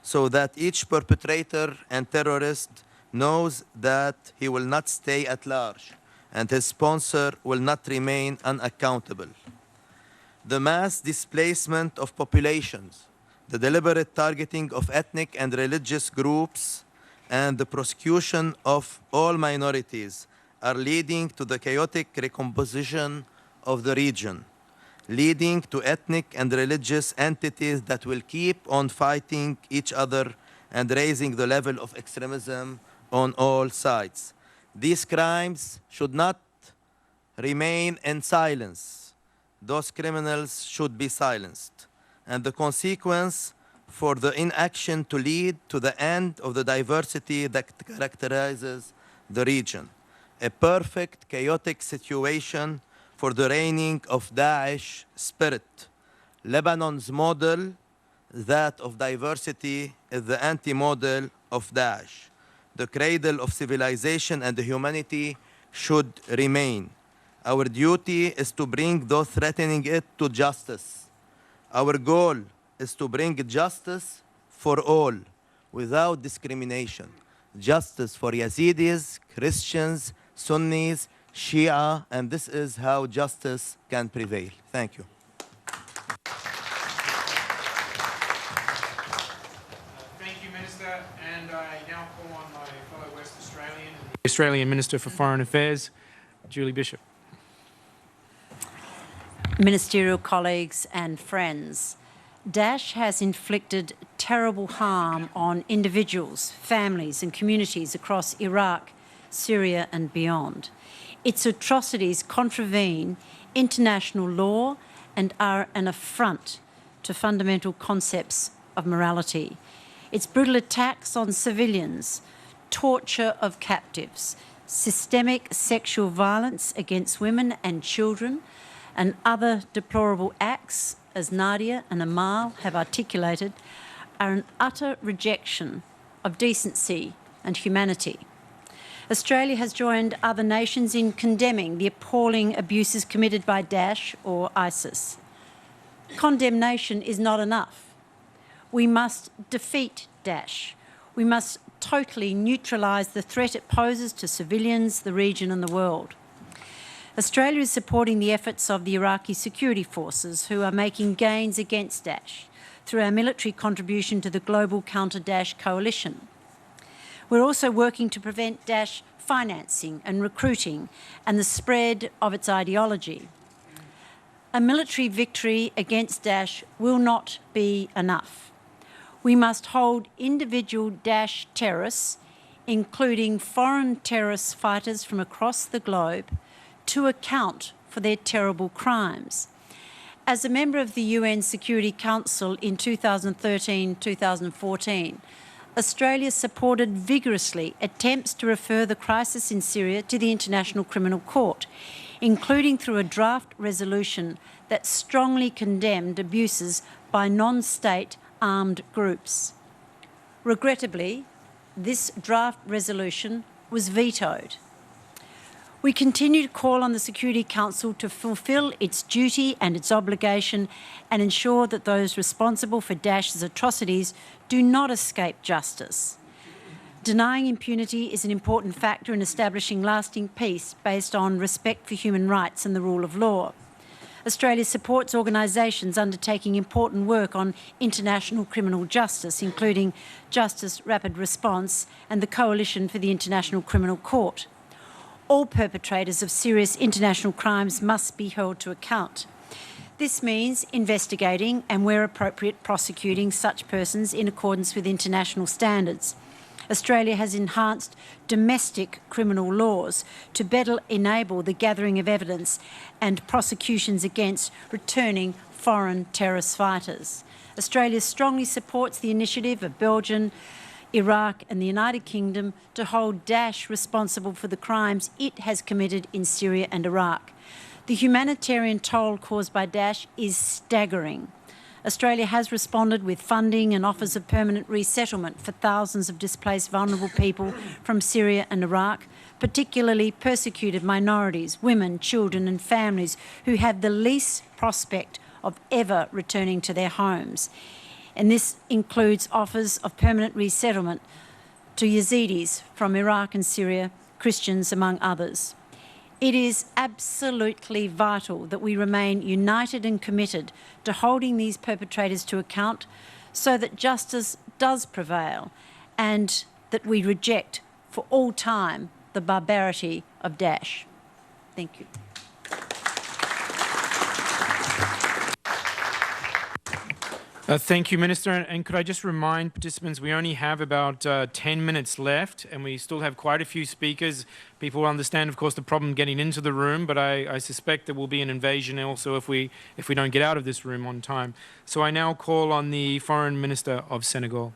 so that each perpetrator and terrorist knows that he will not stay at large and his sponsor will not remain unaccountable. The mass displacement of populations, the deliberate targeting of ethnic and religious groups, and the prosecution of all minorities are leading to the chaotic recomposition of the region, leading to ethnic and religious entities that will keep on fighting each other and raising the level of extremism on all sides. These crimes should not remain in silence. Those criminals should be silenced. And the consequence for the inaction to lead to the end of the diversity that characterizes the region. A perfect chaotic situation for the reigning of Daesh spirit. Lebanon's model, that of diversity, is the anti-model of Daesh. The cradle of civilization and humanity should remain. Our duty is to bring those threatening it to justice. Our goal is to bring justice for all, without discrimination. Justice for Yazidis, Christians, Sunnis, Shia, and this is how justice can prevail. Thank you. Thank you, Minister. And I now call on my fellow West Australian, the Australian Minister for Foreign Affairs, Julie Bishop. Ministerial colleagues and friends, Daesh has inflicted terrible harm on individuals, families and communities across Iraq, Syria and beyond. Its atrocities contravene international law and are an affront to fundamental concepts of morality. Its brutal attacks on civilians, torture of captives, systemic sexual violence against women and children, and other deplorable acts, as Nadia and Amal have articulated, are an utter rejection of decency and humanity. Australia has joined other nations in condemning the appalling abuses committed by Daesh or ISIS. Condemnation is not enough. We must defeat Daesh. We must totally neutralise the threat it poses to civilians, the region and the world. Australia is supporting the efforts of the Iraqi security forces who are making gains against Daesh through our military contribution to the global counter-Daesh coalition. We're also working to prevent Daesh financing and recruiting and the spread of its ideology. A military victory against Daesh will not be enough. We must hold individual Daesh terrorists, including foreign terrorist fighters from across the globe, to account for their terrible crimes. As a member of the UN Security Council in 2013-2014, Australia supported vigorously attempts to refer the crisis in Syria to the International Criminal Court, including through a draft resolution that strongly condemned abuses by non-state armed groups. Regrettably, this draft resolution was vetoed. We continue to call on the Security Council to fulfil its duty and its obligation and ensure that those responsible for Daesh's atrocities do not escape justice. Denying impunity is an important factor in establishing lasting peace based on respect for human rights and the rule of law. Australia supports organisations undertaking important work on international criminal justice, including Justice Rapid Response and the Coalition for the International Criminal Court. All perpetrators of serious international crimes must be held to account. This means investigating and, where appropriate, prosecuting such persons in accordance with international standards. Australia has enhanced domestic criminal laws to better enable the gathering of evidence and prosecutions against returning foreign terrorist fighters. Australia strongly supports the initiative of Belgium, Iraq and the United Kingdom to hold Daesh responsible for the crimes it has committed in Syria and Iraq. The humanitarian toll caused by Daesh is staggering. Australia has responded with funding and offers of permanent resettlement for thousands of displaced vulnerable people from Syria and Iraq, particularly persecuted minorities, women, children and families who have the least prospect of ever returning to their homes. And this includes offers of permanent resettlement to Yazidis from Iraq and Syria, Christians among others. It is absolutely vital that we remain united and committed to holding these perpetrators to account so that justice does prevail and that we reject for all time the barbarity of Daesh. Thank you. Thank you, Minister. And could I just remind participants, we only have about 10 minutes left, and we still have quite a few speakers. People will understand, of course, the problem getting into the room, but I suspect there will be an invasion also if we don't get out of this room on time. So I now call on the Foreign Minister of Senegal.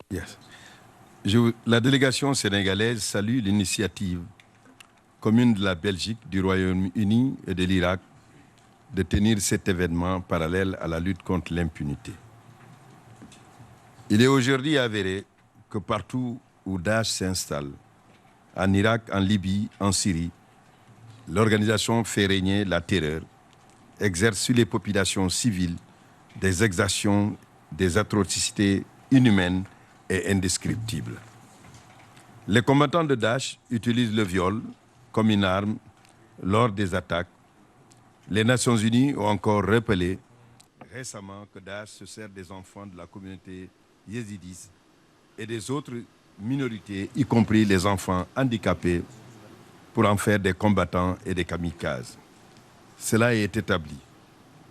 Yes. La délégation sénégalaise salue l'initiative commune de la Belgique, du Royaume-Uni et de l'Irak de tenir cet événement parallèle à la lutte contre l'impunité. Il est aujourd'hui avéré que partout où Daesh s'installe, en Irak, en Libye, en Syrie, l'organisation fait régner la terreur, exerce sur les populations civiles des exactions, des atrocités inhumaines et indescriptibles. Les combattants de Daesh utilisent le viol comme une arme lors des attaques. Les Nations Unies ont encore rappelé récemment que Daesh se sert des enfants de la communauté yézidis et des autres minorités, y compris les enfants handicapés, pour en faire des combattants et des kamikazes. Cela est établi.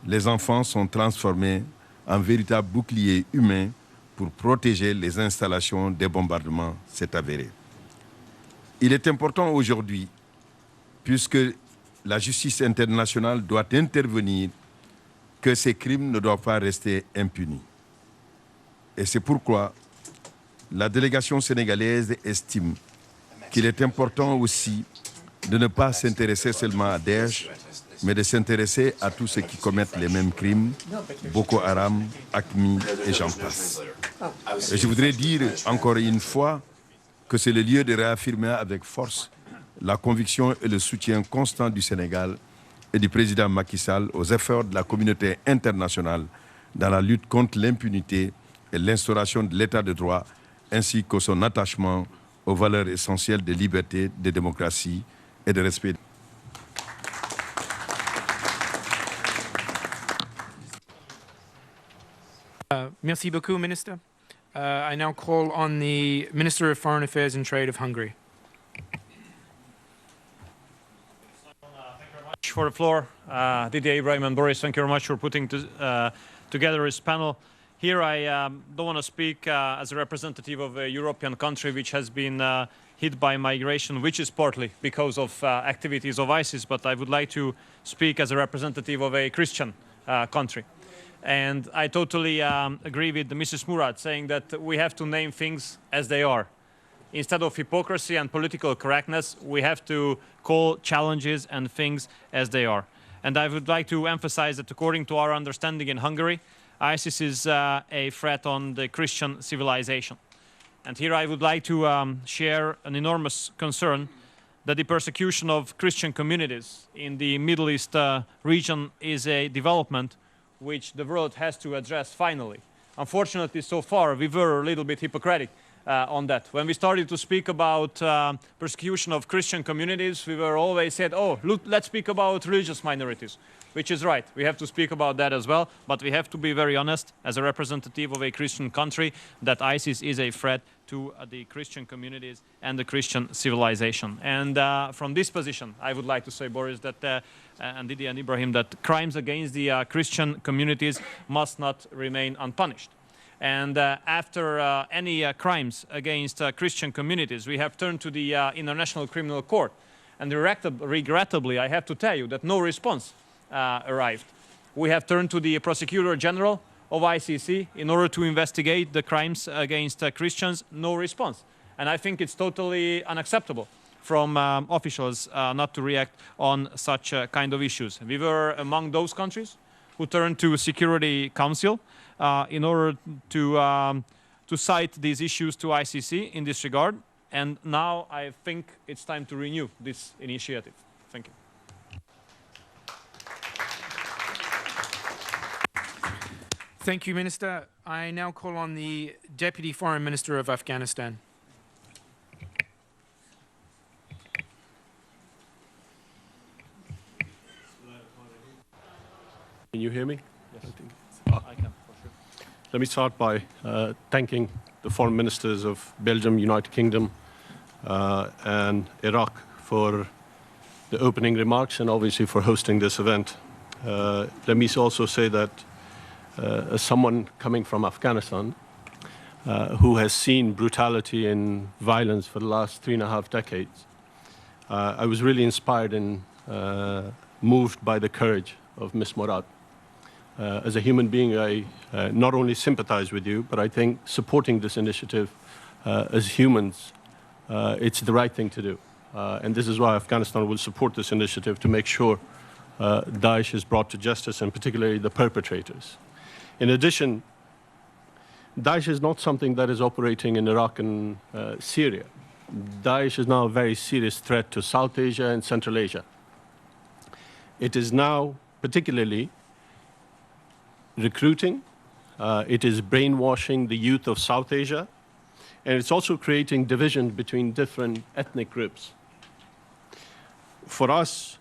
Les enfants sont transformés en véritables boucliers humains pour protéger les installations des bombardements, c'est avéré. Il est important aujourd'hui, puisque la justice internationale doit intervenir, que ces crimes ne doivent pas rester impunis. Et c'est pourquoi la délégation sénégalaise estime qu'il est important aussi de ne pas s'intéresser seulement à Daesh, mais de s'intéresser à tous ceux qui commettent les mêmes crimes, Boko Haram, AQMI et j'en passe. Et je voudrais dire encore une fois que c'est le lieu de réaffirmer avec force la conviction et le soutien constant du Sénégal et du président Macky Sall aux efforts de la communauté internationale dans la lutte contre l'impunité et l'instauration de l'état de droit, ainsi que son attachement aux valeurs essentielles de liberté, de démocratie et de respect. Merci beaucoup, Minister. I now call on the Minister of Foreign Affairs and Trade of Hungary. For the floor, Didier, Ibrahim and Boris, thank you very much for putting together this panel. Here I don't want to speak as a representative of a European country which has been hit by migration, which is partly because of activities of ISIS, but I would like to speak as a representative of a Christian country. And I totally agree with Mrs. Murad saying that we have to name things as they are. Instead of hypocrisy and political correctness, we have to call challenges and things as they are. And I would like to emphasize that according to our understanding in Hungary, ISIS is a threat on the Christian civilization. And here I would like to share an enormous concern that the persecution of Christian communities in the Middle East region is a development which the world has to address finally. Unfortunately, so far, we were a little bit hypocritical on that. When we started to speak about persecution of Christian communities, we were always said, oh, look, let's speak about religious minorities, which is right. We have to speak about that as well, but we have to be very honest as a representative of a Christian country that ISIS is a threat to the Christian communities and the Christian civilization. And from this position, I would like to say, Boris, that and Didier and Ibrahim, that crimes against the Christian communities must not remain unpunished. And after any crimes against Christian communities, we have turned to the International Criminal Court, And regrettably, I have to tell you that no response arrived. We have turned to the Prosecutor General of ICC in order to investigate the crimes against Christians. No response. And I think it's totally unacceptable from officials not to react on such kind of issues. We were among those countries who turned to Security Council in order to cite these issues to ICC in this regard. And now I think it's time to renew this initiative. Thank you. Thank you, Minister. I now call on the Deputy Foreign Minister of Afghanistan. Can you hear me? Yes, I can, for sure. Let me start by thanking the foreign ministers of Belgium, United Kingdom, and Iraq for the opening remarks and obviously for hosting this event. Let me also say that as someone coming from Afghanistan, who has seen brutality and violence for the last 3.5 decades, I was really inspired and moved by the courage of Ms. Murad. As a human being, I not only sympathize with you, but I think supporting this initiative as humans, it's the right thing to do. And this is why Afghanistan will support this initiative to make sure Daesh is brought to justice, and particularly the perpetrators. In addition, Daesh is not something that is operating in Iraq and Syria. Daesh is now a very serious threat to South Asia and Central Asia. It is now particularly recruiting, it is brainwashing the youth of South Asia, and it's also creating division between different ethnic groups. For us,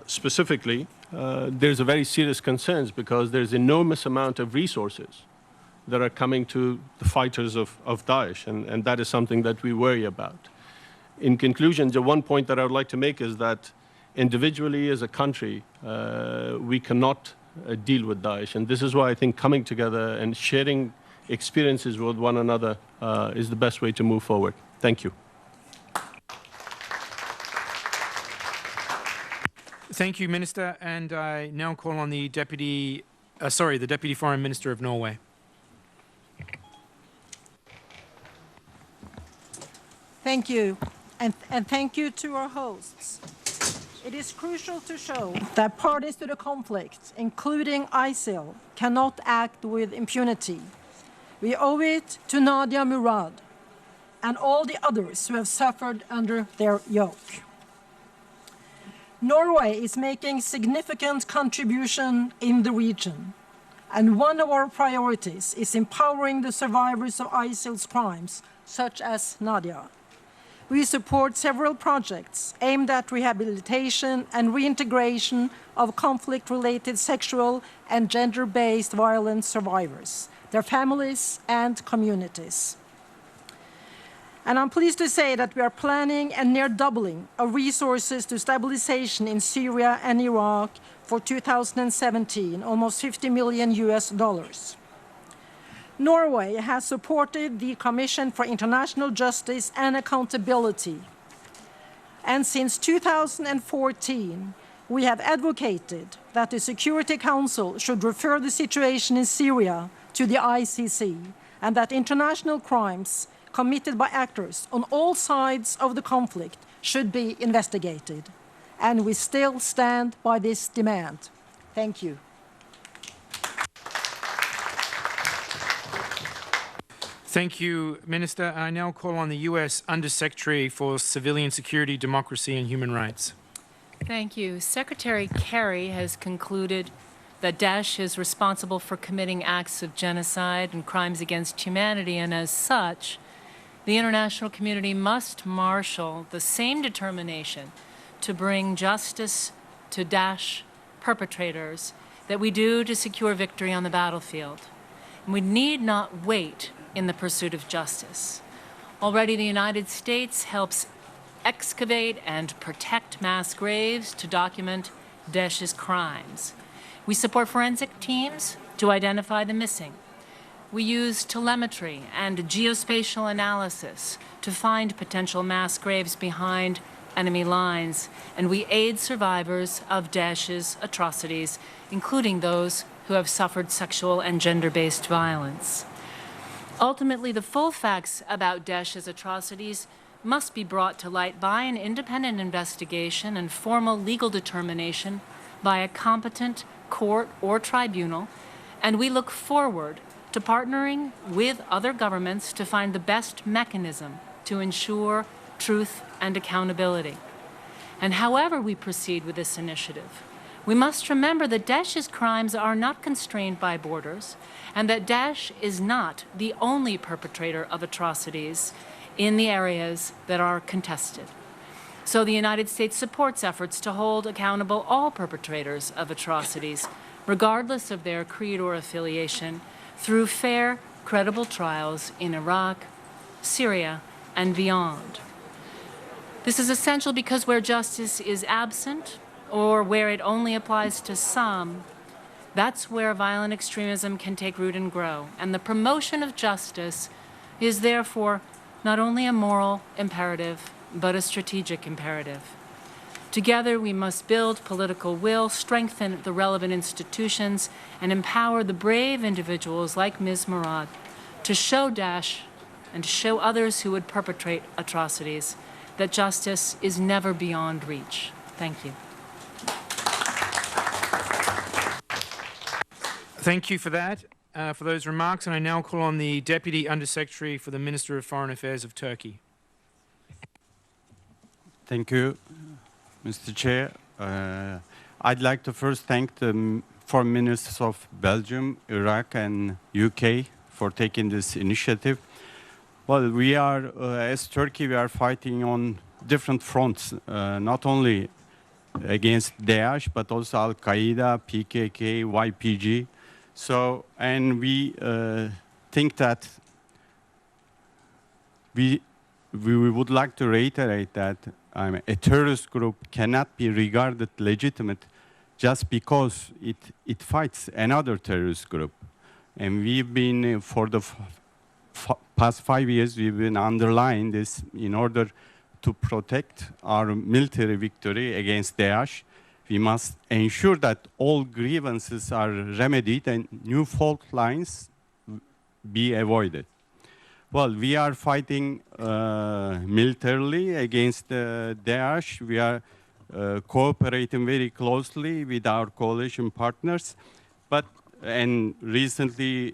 specifically, there's a very serious concerns because there's enormous amount of resources that are coming to the fighters of Daesh, and that is something that we worry about. In conclusion, the one point that I would like to make is that individually as a country, we cannot deal with Daesh, and this is why I think coming together and sharing experiences with one another is the best way to move forward. Thank you. Thank you, Minister. And I now call on the Deputy Foreign Minister of Norway. Thank you, and thank you to our hosts. It is crucial to show that parties to the conflict, including ISIL, cannot act with impunity. We owe it to Nadia, Murad, and all the others who have suffered under their yoke. Norway is making significant contribution in the region, and one of our priorities is empowering the survivors of ISIL's crimes, such as Nadia. We support several projects aimed at rehabilitation and reintegration of conflict-related sexual and gender-based violence survivors, their families and communities. And I'm pleased to say that we are planning a near doubling of resources to stabilization in Syria and Iraq for 2017, almost $50 million. Norway has supported the Commission for International Justice and Accountability. And since 2014, we have advocated that the Security Council should refer the situation in Syria to the ICC, and that international crimes committed by actors on all sides of the conflict should be investigated. And we still stand by this demand. Thank you. Thank you, Minister. I now call on the U.S. Undersecretary for Civilian Security, Democracy and Human Rights. Thank you. Secretary Kerry has concluded that Daesh is responsible for committing acts of genocide and crimes against humanity, and as such, the international community must marshal the same determination to bring justice to Daesh perpetrators that we do to secure victory on the battlefield. And we need not wait in the pursuit of justice. Already the United States helps excavate and protect mass graves to document Daesh's crimes. We support forensic teams to identify the missing. We use telemetry and geospatial analysis to find potential mass graves behind enemy lines, and we aid survivors of Daesh's atrocities, including those who have suffered sexual and gender-based violence. Ultimately, the full facts about Daesh's atrocities must be brought to light by an independent investigation and formal legal determination by a competent court or tribunal, and we look forward to partnering with other governments to find the best mechanism to ensure truth and accountability. And however we proceed with this initiative, we must remember that Daesh's crimes are not constrained by borders, and that Daesh is not the only perpetrator of atrocities in the areas that are contested. So the United States supports efforts to hold accountable all perpetrators of atrocities, regardless of their creed or affiliation, through fair, credible trials in Iraq, Syria, and beyond. This is essential because where justice is absent, or where it only applies to some, that's where violent extremism can take root and grow. And the promotion of justice is therefore not only a moral imperative, but a strategic imperative. Together, we must build political will, strengthen the relevant institutions, and empower the brave individuals like Ms. Murad to show Daesh and to show others who would perpetrate atrocities that justice is never beyond reach. Thank you. Thank you for that, for those remarks, and I now call on the Deputy Undersecretary for the Minister of Foreign Affairs of Turkey. Thank you, Mr. Chair. I'd like to first thank the foreign ministers of Belgium, Iraq, and UK for taking this initiative. Well, we are, as Turkey, we are fighting on different fronts, not only against Daesh, but also Al-Qaeda, PKK, YPG. So, and we think that we would like to reiterate that a terrorist group cannot be regarded legitimate just because it fights another terrorist group. And we've been, for the past 5 years, we've been underlying this in order to protect our military victory against Daesh. We must ensure that all grievances are remedied and new fault lines be avoided. Well, we are fighting militarily against Daesh. We are cooperating very closely with our coalition partners. And recently,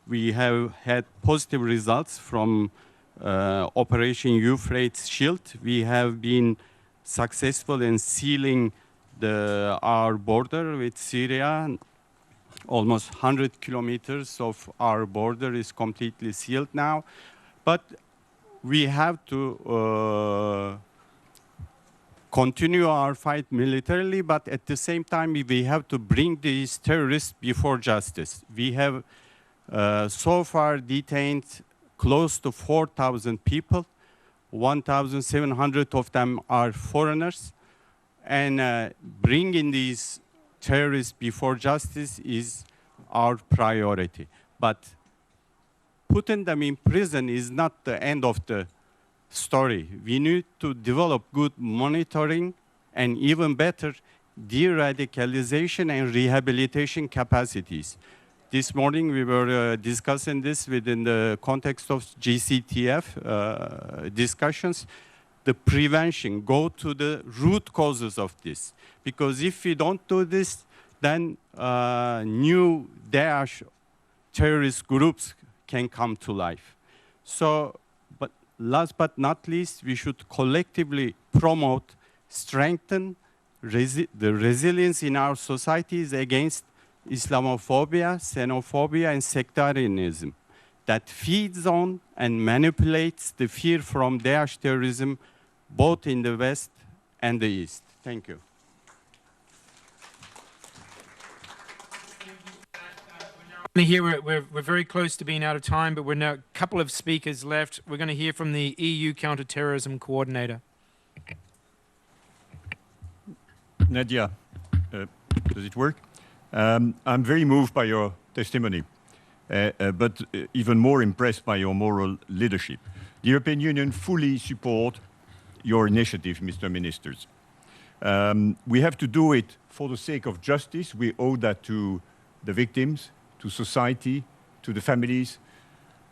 we have had positive results from Operation Euphrates Shield. We have been successful in sealing our border with Syria. Almost 100 kilometers of our border is completely sealed now. But we have to continue our fight militarily, but at the same time, we have to bring these terrorists before justice. We have so far detained close to 4,000 people. 1,700 of them are foreigners. And bringing these terrorists before justice is our priority. But putting them in prison is not the end of the story. We need to develop good monitoring and even better de-radicalization and rehabilitation capacities. This morning we were discussing this within the context of GCTF discussions. The prevention, go to the root causes of this. Because if we don't do this, then new Daesh terrorist groups can come to life. So, but last but not least, we should collectively promote, strengthen the resilience in our societies against Islamophobia, xenophobia, and sectarianism that feeds on and manipulates the fear from Daesh terrorism both in the West and the East. Thank you. Here we're very close to being out of time, but we're now a couple of speakers left. We're going to hear from the EU Counterterrorism Coordinator. Nadia, does it work? I'm very moved by your testimony, but even more impressed by your moral leadership. The European Union fully supports your initiative, Mr. Ministers. We have to do it for the sake of justice. We owe that to the victims, to society, to the families.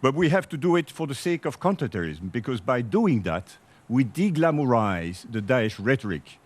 But we have to do it for the sake of counterterrorism, because by doing that, we de-glamorize the Daesh rhetoric,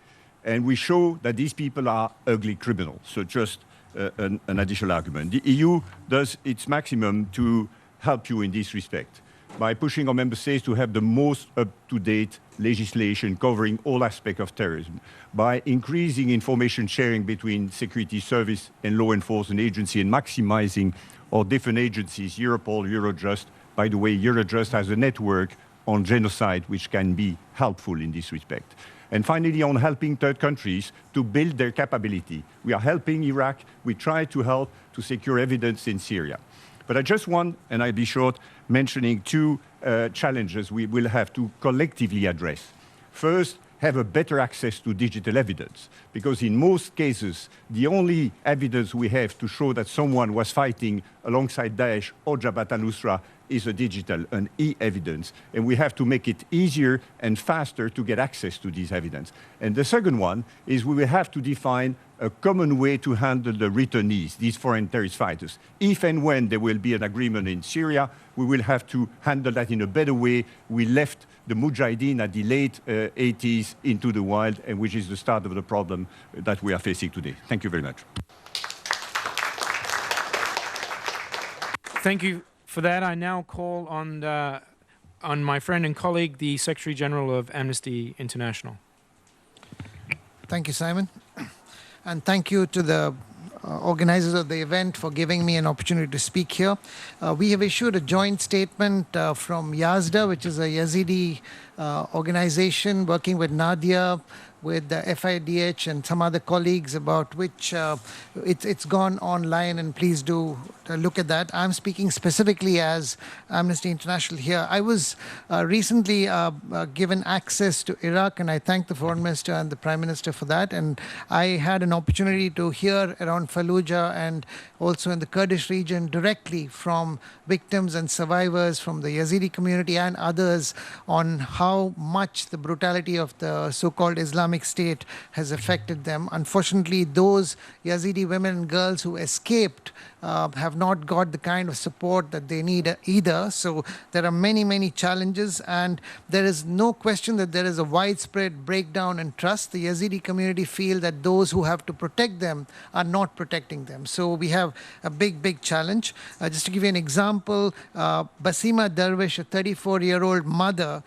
and we show that these people are ugly criminals. So just an additional argument. The EU does its maximum to help you in this respect by pushing our member states to have the most up-to-date legislation covering all aspects of terrorism, by increasing information sharing between security service and law enforcement agency and maximizing our different agencies, Europol, Eurojust. By the way, Eurojust has a network on genocide which can be helpful in this respect. And finally, on helping third countries to build their capability. We are helping Iraq. We try to help to secure evidence in Syria. But I just want, and I'll be short, mentioning two challenges we will have to collectively address. First, have a better access to digital evidence, because in most cases, the only evidence we have to show that someone was fighting alongside Daesh or Jabhat al-Nusra is a digital, an e-evidence, and we have to make it easier and faster to get access to this evidence. And the second one is we will have to define a common way to handle the returnees, these foreign terrorist fighters. If and when there will be an agreement in Syria, we will have to handle that in a better way. We left the Mujahideen at the late 80s into the wild, and which is the start of the problem that we are facing today. Thank you very much. Thank you for that. I now call on my friend and colleague, the Secretary General of Amnesty International. Thank you, Simon. And thank you to the organizers of the event for giving me an opportunity to speak here. We have issued a joint statement from Yazda, which is a Yazidi organization working with Nadia, with the FIDH and some other colleagues, about which it's gone online, and please do look at that. I'm speaking specifically as Amnesty International here. I was recently given access to Iraq, and I thank the Foreign Minister and the Prime Minister for that. And I had an opportunity to hear around Fallujah and also in the Kurdish region directly from victims and survivors from the Yazidi community and others on how much the brutality of the so-called Islamic State has affected them. Unfortunately, those Yazidi women and girls who escaped have not got the kind of support that they need either. So there are many, many challenges, and there is no question that there is a widespread breakdown in trust. The Yazidi community feel that those who have to protect them are not protecting them. So we have a big, big challenge. Just to give you an example, Basima Darwish, a 34-year-old mother,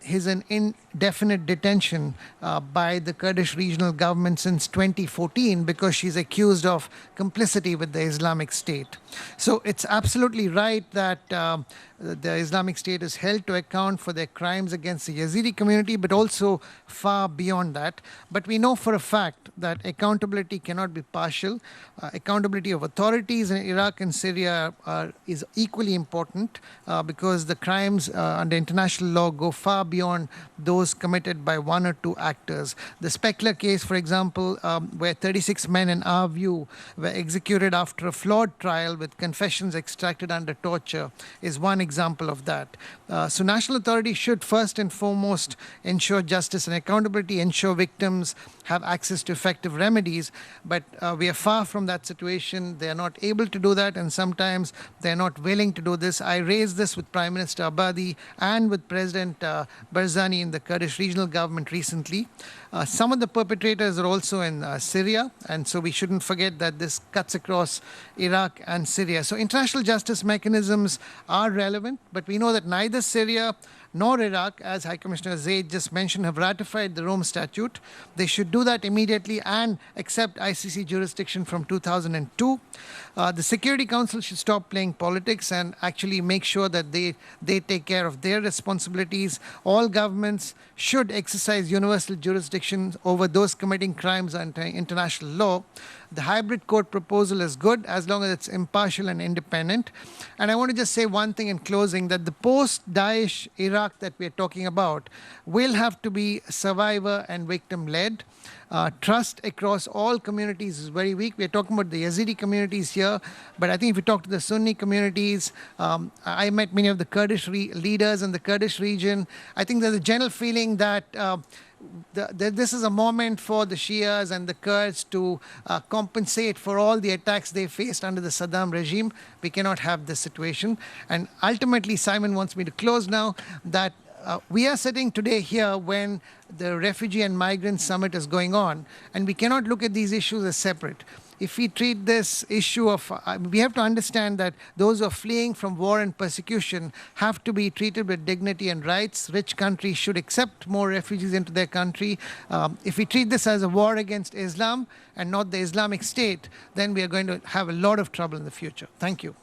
is in indefinite detention by the Kurdish regional government since 2014 because she's accused of complicity with the Islamic State. So it's absolutely right that the Islamic State is held to account for their crimes against the Yazidi community, but also far beyond that. But we know for a fact that accountability cannot be partial. Accountability of authorities in Iraq and Syria is equally important because the crimes under international law go far beyond those committed by one or two actors. The Speckler case, for example, where 36 men, in our view, were executed after a flawed trial with confessions extracted under torture, is one example of that. So national authorities should first and foremost ensure justice and accountability, ensure victims have access to effective remedies, but we are far from that situation. They are not able to do that, and sometimes they're not willing to do this. I raised this with Prime Minister Abadi and with President Barzani in the Kurdish regional government recently. Some of the perpetrators are also in Syria, and so we shouldn't forget that this cuts across Iraq and Syria. So international justice mechanisms are relevant, but we know that neither Syria nor Iraq, as High Commissioner Zaid just mentioned, have ratified the Rome Statute. They should do that immediately and accept ICC jurisdiction from 2002. The Security Council should stop playing politics and actually make sure that they take care of their responsibilities. All governments should exercise universal jurisdiction over those committing crimes under international law. The hybrid court proposal is good as long as it's impartial and independent. And I want to just say one thing in closing, that the post-Daesh Iraq Iraq that we're talking about will have to be survivor and victim-led. Trust across all communities is very weak. We're talking about the Yazidi communities here, but I think if you talk to the Sunni communities, I met many of the Kurdish leaders in the Kurdish region. I think there's a general feeling that this is a moment for the Shias and the Kurds to compensate for all the attacks they faced under the Saddam regime. We cannot have this situation. And ultimately, Simon wants me to close now, that we are sitting today here when the Refugee and Migrant Summit is going on, and we cannot look at these issues as separate. If we treat this issue of, we have to understand that those who are fleeing from war and persecution have to be treated with dignity and rights. Rich countries should accept more refugees into their country. If we treat this as a war against Islam and not the Islamic State, then we are going to have a lot of trouble in the future. Thank you.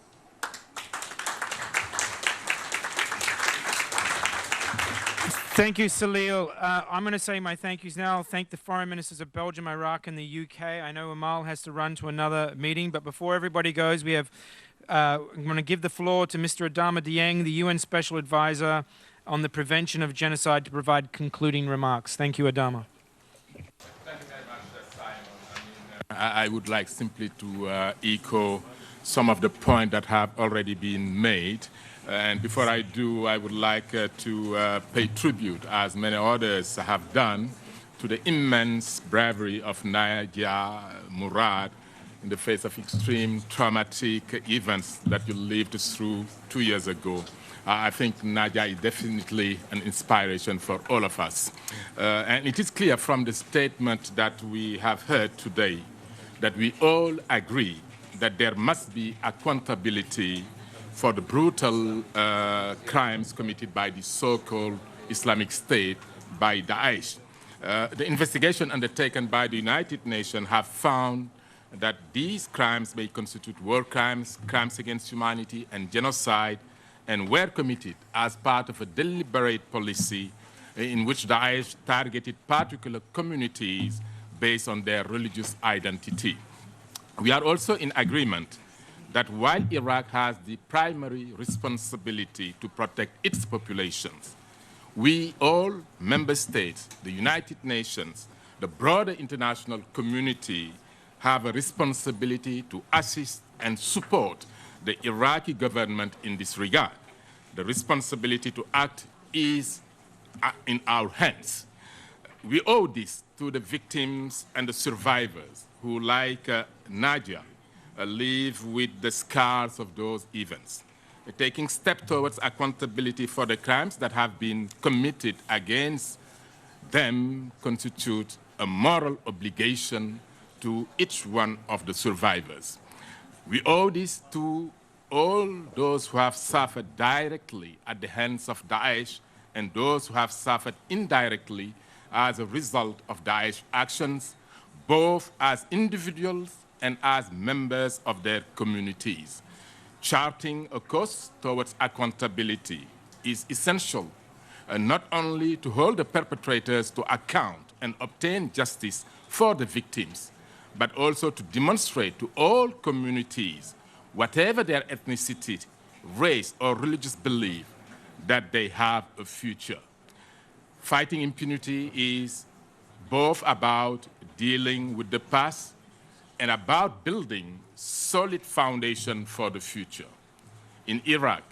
Thank you, Salil. I'm going to say my thank yous now. I'll thank the foreign ministers of Belgium, Iraq, and the UK. I know Amal has to run to another meeting, but before everybody goes, we have, I'm going to give the floor to Mr. Adama Dieng, the UN Special Advisor on the Prevention of Genocide, to provide concluding remarks. Thank you, Adama. Thank you very much, Simon. I would like simply to echo some of the points that have already been made. And before I do, I would like to pay tribute, as many others have done, to the immense bravery of Nadia, Murad, in the face of extreme traumatic events that you lived through 2 years ago. I think Nadia is definitely an inspiration for all of us. And it is clear from the statement that we have heard today that we all agree that there must be accountability for the brutal crimes committed by the so-called Islamic State by Daesh. The investigation undertaken by the United Nations have found that these crimes may constitute war crimes, crimes against humanity, and genocide, and were committed as part of a deliberate policy in which Daesh targeted particular communities based on their religious identity. We are also in agreement that while Iraq has the primary responsibility to protect its populations, we all member states, the United Nations, the broader international community have a responsibility to assist and support the Iraqi government in this regard. The responsibility to act is in our hands. We owe this to the victims and the survivors who, like Nadia, live with the scars of those events. Taking steps towards accountability for the crimes that have been committed against them constitute a moral obligation to each one of the survivors. We owe this to all those who have suffered directly at the hands of Daesh and those who have suffered indirectly as a result of Daesh actions, both as individuals and as members of their communities. Charting a course towards accountability is essential, not only to hold the perpetrators to account and obtain justice for the victims, but also to demonstrate to all communities, whatever their ethnicity, race, or religious belief, that they have a future. Fighting impunity is both about dealing with the past and about building solid foundation for the future. In Iraq,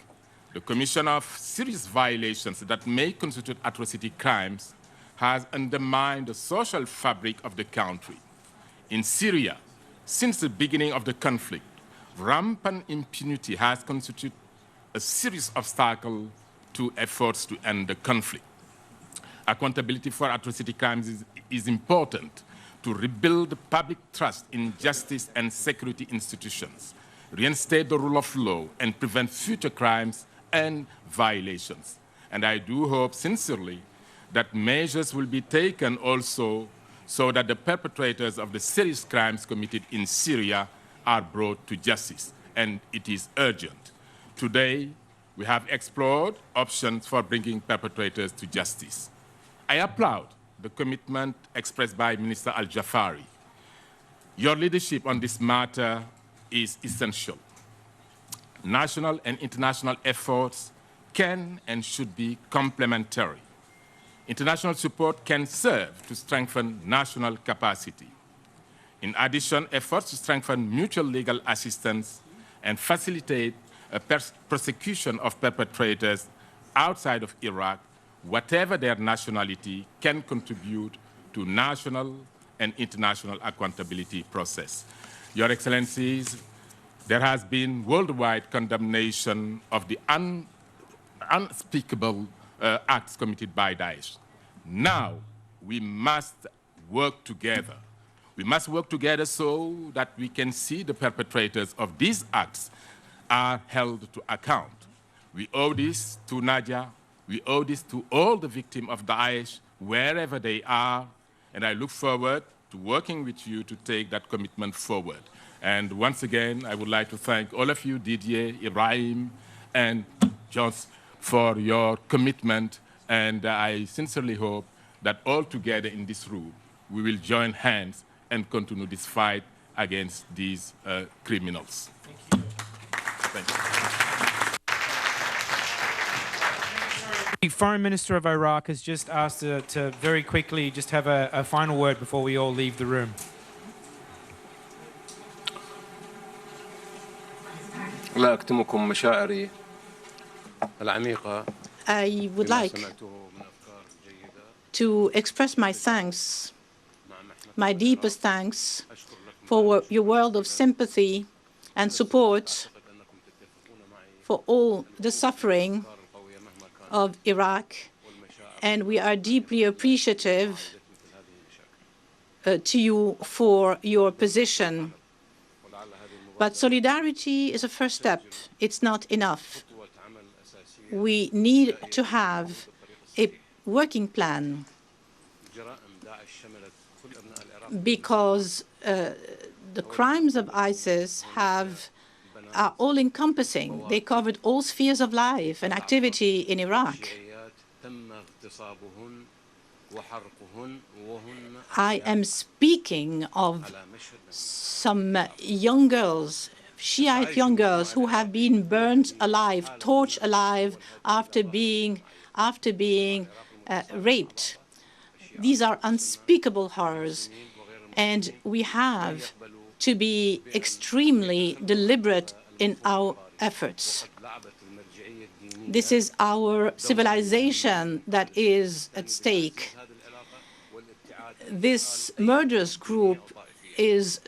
the commission of serious violations that may constitute atrocity crimes has undermined the social fabric of the country. In Syria, since the beginning of the conflict, rampant impunity has constituted a serious obstacle to efforts to end the conflict. Accountability for atrocity crimes is important to rebuild public trust in justice and security institutions, reinstate the rule of law, and prevent future crimes and violations. And I do hope sincerely that measures will be taken also so that the perpetrators of the serious crimes committed in Syria are brought to justice, and it is urgent. Today, we have explored options for bringing perpetrators to justice. I applaud the commitment expressed by Minister Al-Jafari. Your leadership on this matter is essential. National and international efforts can and should be complementary. International support can serve to strengthen national capacity. In addition, efforts to strengthen mutual legal assistance and facilitate a prosecution of perpetrators outside of Iraq, whatever their nationality, can contribute to national and international accountability process. Your Excellencies, there has been worldwide condemnation of the unspeakable acts committed by Daesh. Now, we must work together. We must work together so that we can see the perpetrators of these acts are held to account. We owe this to Nadia. We owe this to all the victims of Daesh, wherever they are, and I look forward to working with you to take that commitment forward. And once again, I would like to thank all of you, Didier, Ibrahim, and Jones, for your commitment, and I sincerely hope that all together in this room, we will join hands and continue this fight against these criminals. Thank you. Thank you. The Foreign Minister of Iraq has just asked to very quickly just have a final word before we all leave the room. لا أكتمكم مشاعري العميقة. I would like to express my thanks, my deepest thanks, for your world of sympathy and support for all the suffering of Iraq, and we are deeply appreciative to you for your position. But solidarity is a first step. It's not enough. We need to have a working plan because the crimes of ISIS are all-encompassing. They covered all spheres of life and activity in Iraq. I am speaking of some young girls, Shiite young girls, who have been burned alive, torched alive after being raped. These are unspeakable horrors, and we have to be extremely deliberate in our efforts. This is our civilization that is at stake. This murderous group is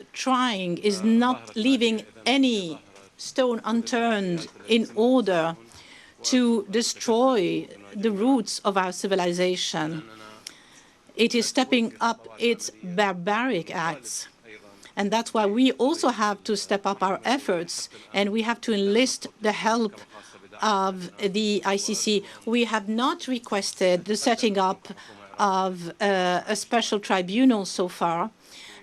not leaving any stone unturned in order to destroy the roots of our civilization. It is stepping up its barbaric acts. And that's why we also have to step up our efforts, and we have to enlist the help of the ICC. We have not requested the setting up of a special tribunal so far,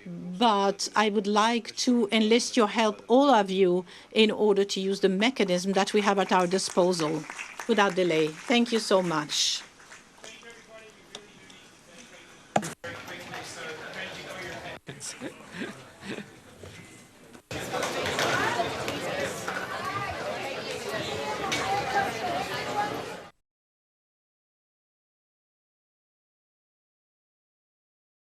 but I would like to enlist your help, all of you, in order to use the mechanism that we have at our disposal without delay. Thank you so much.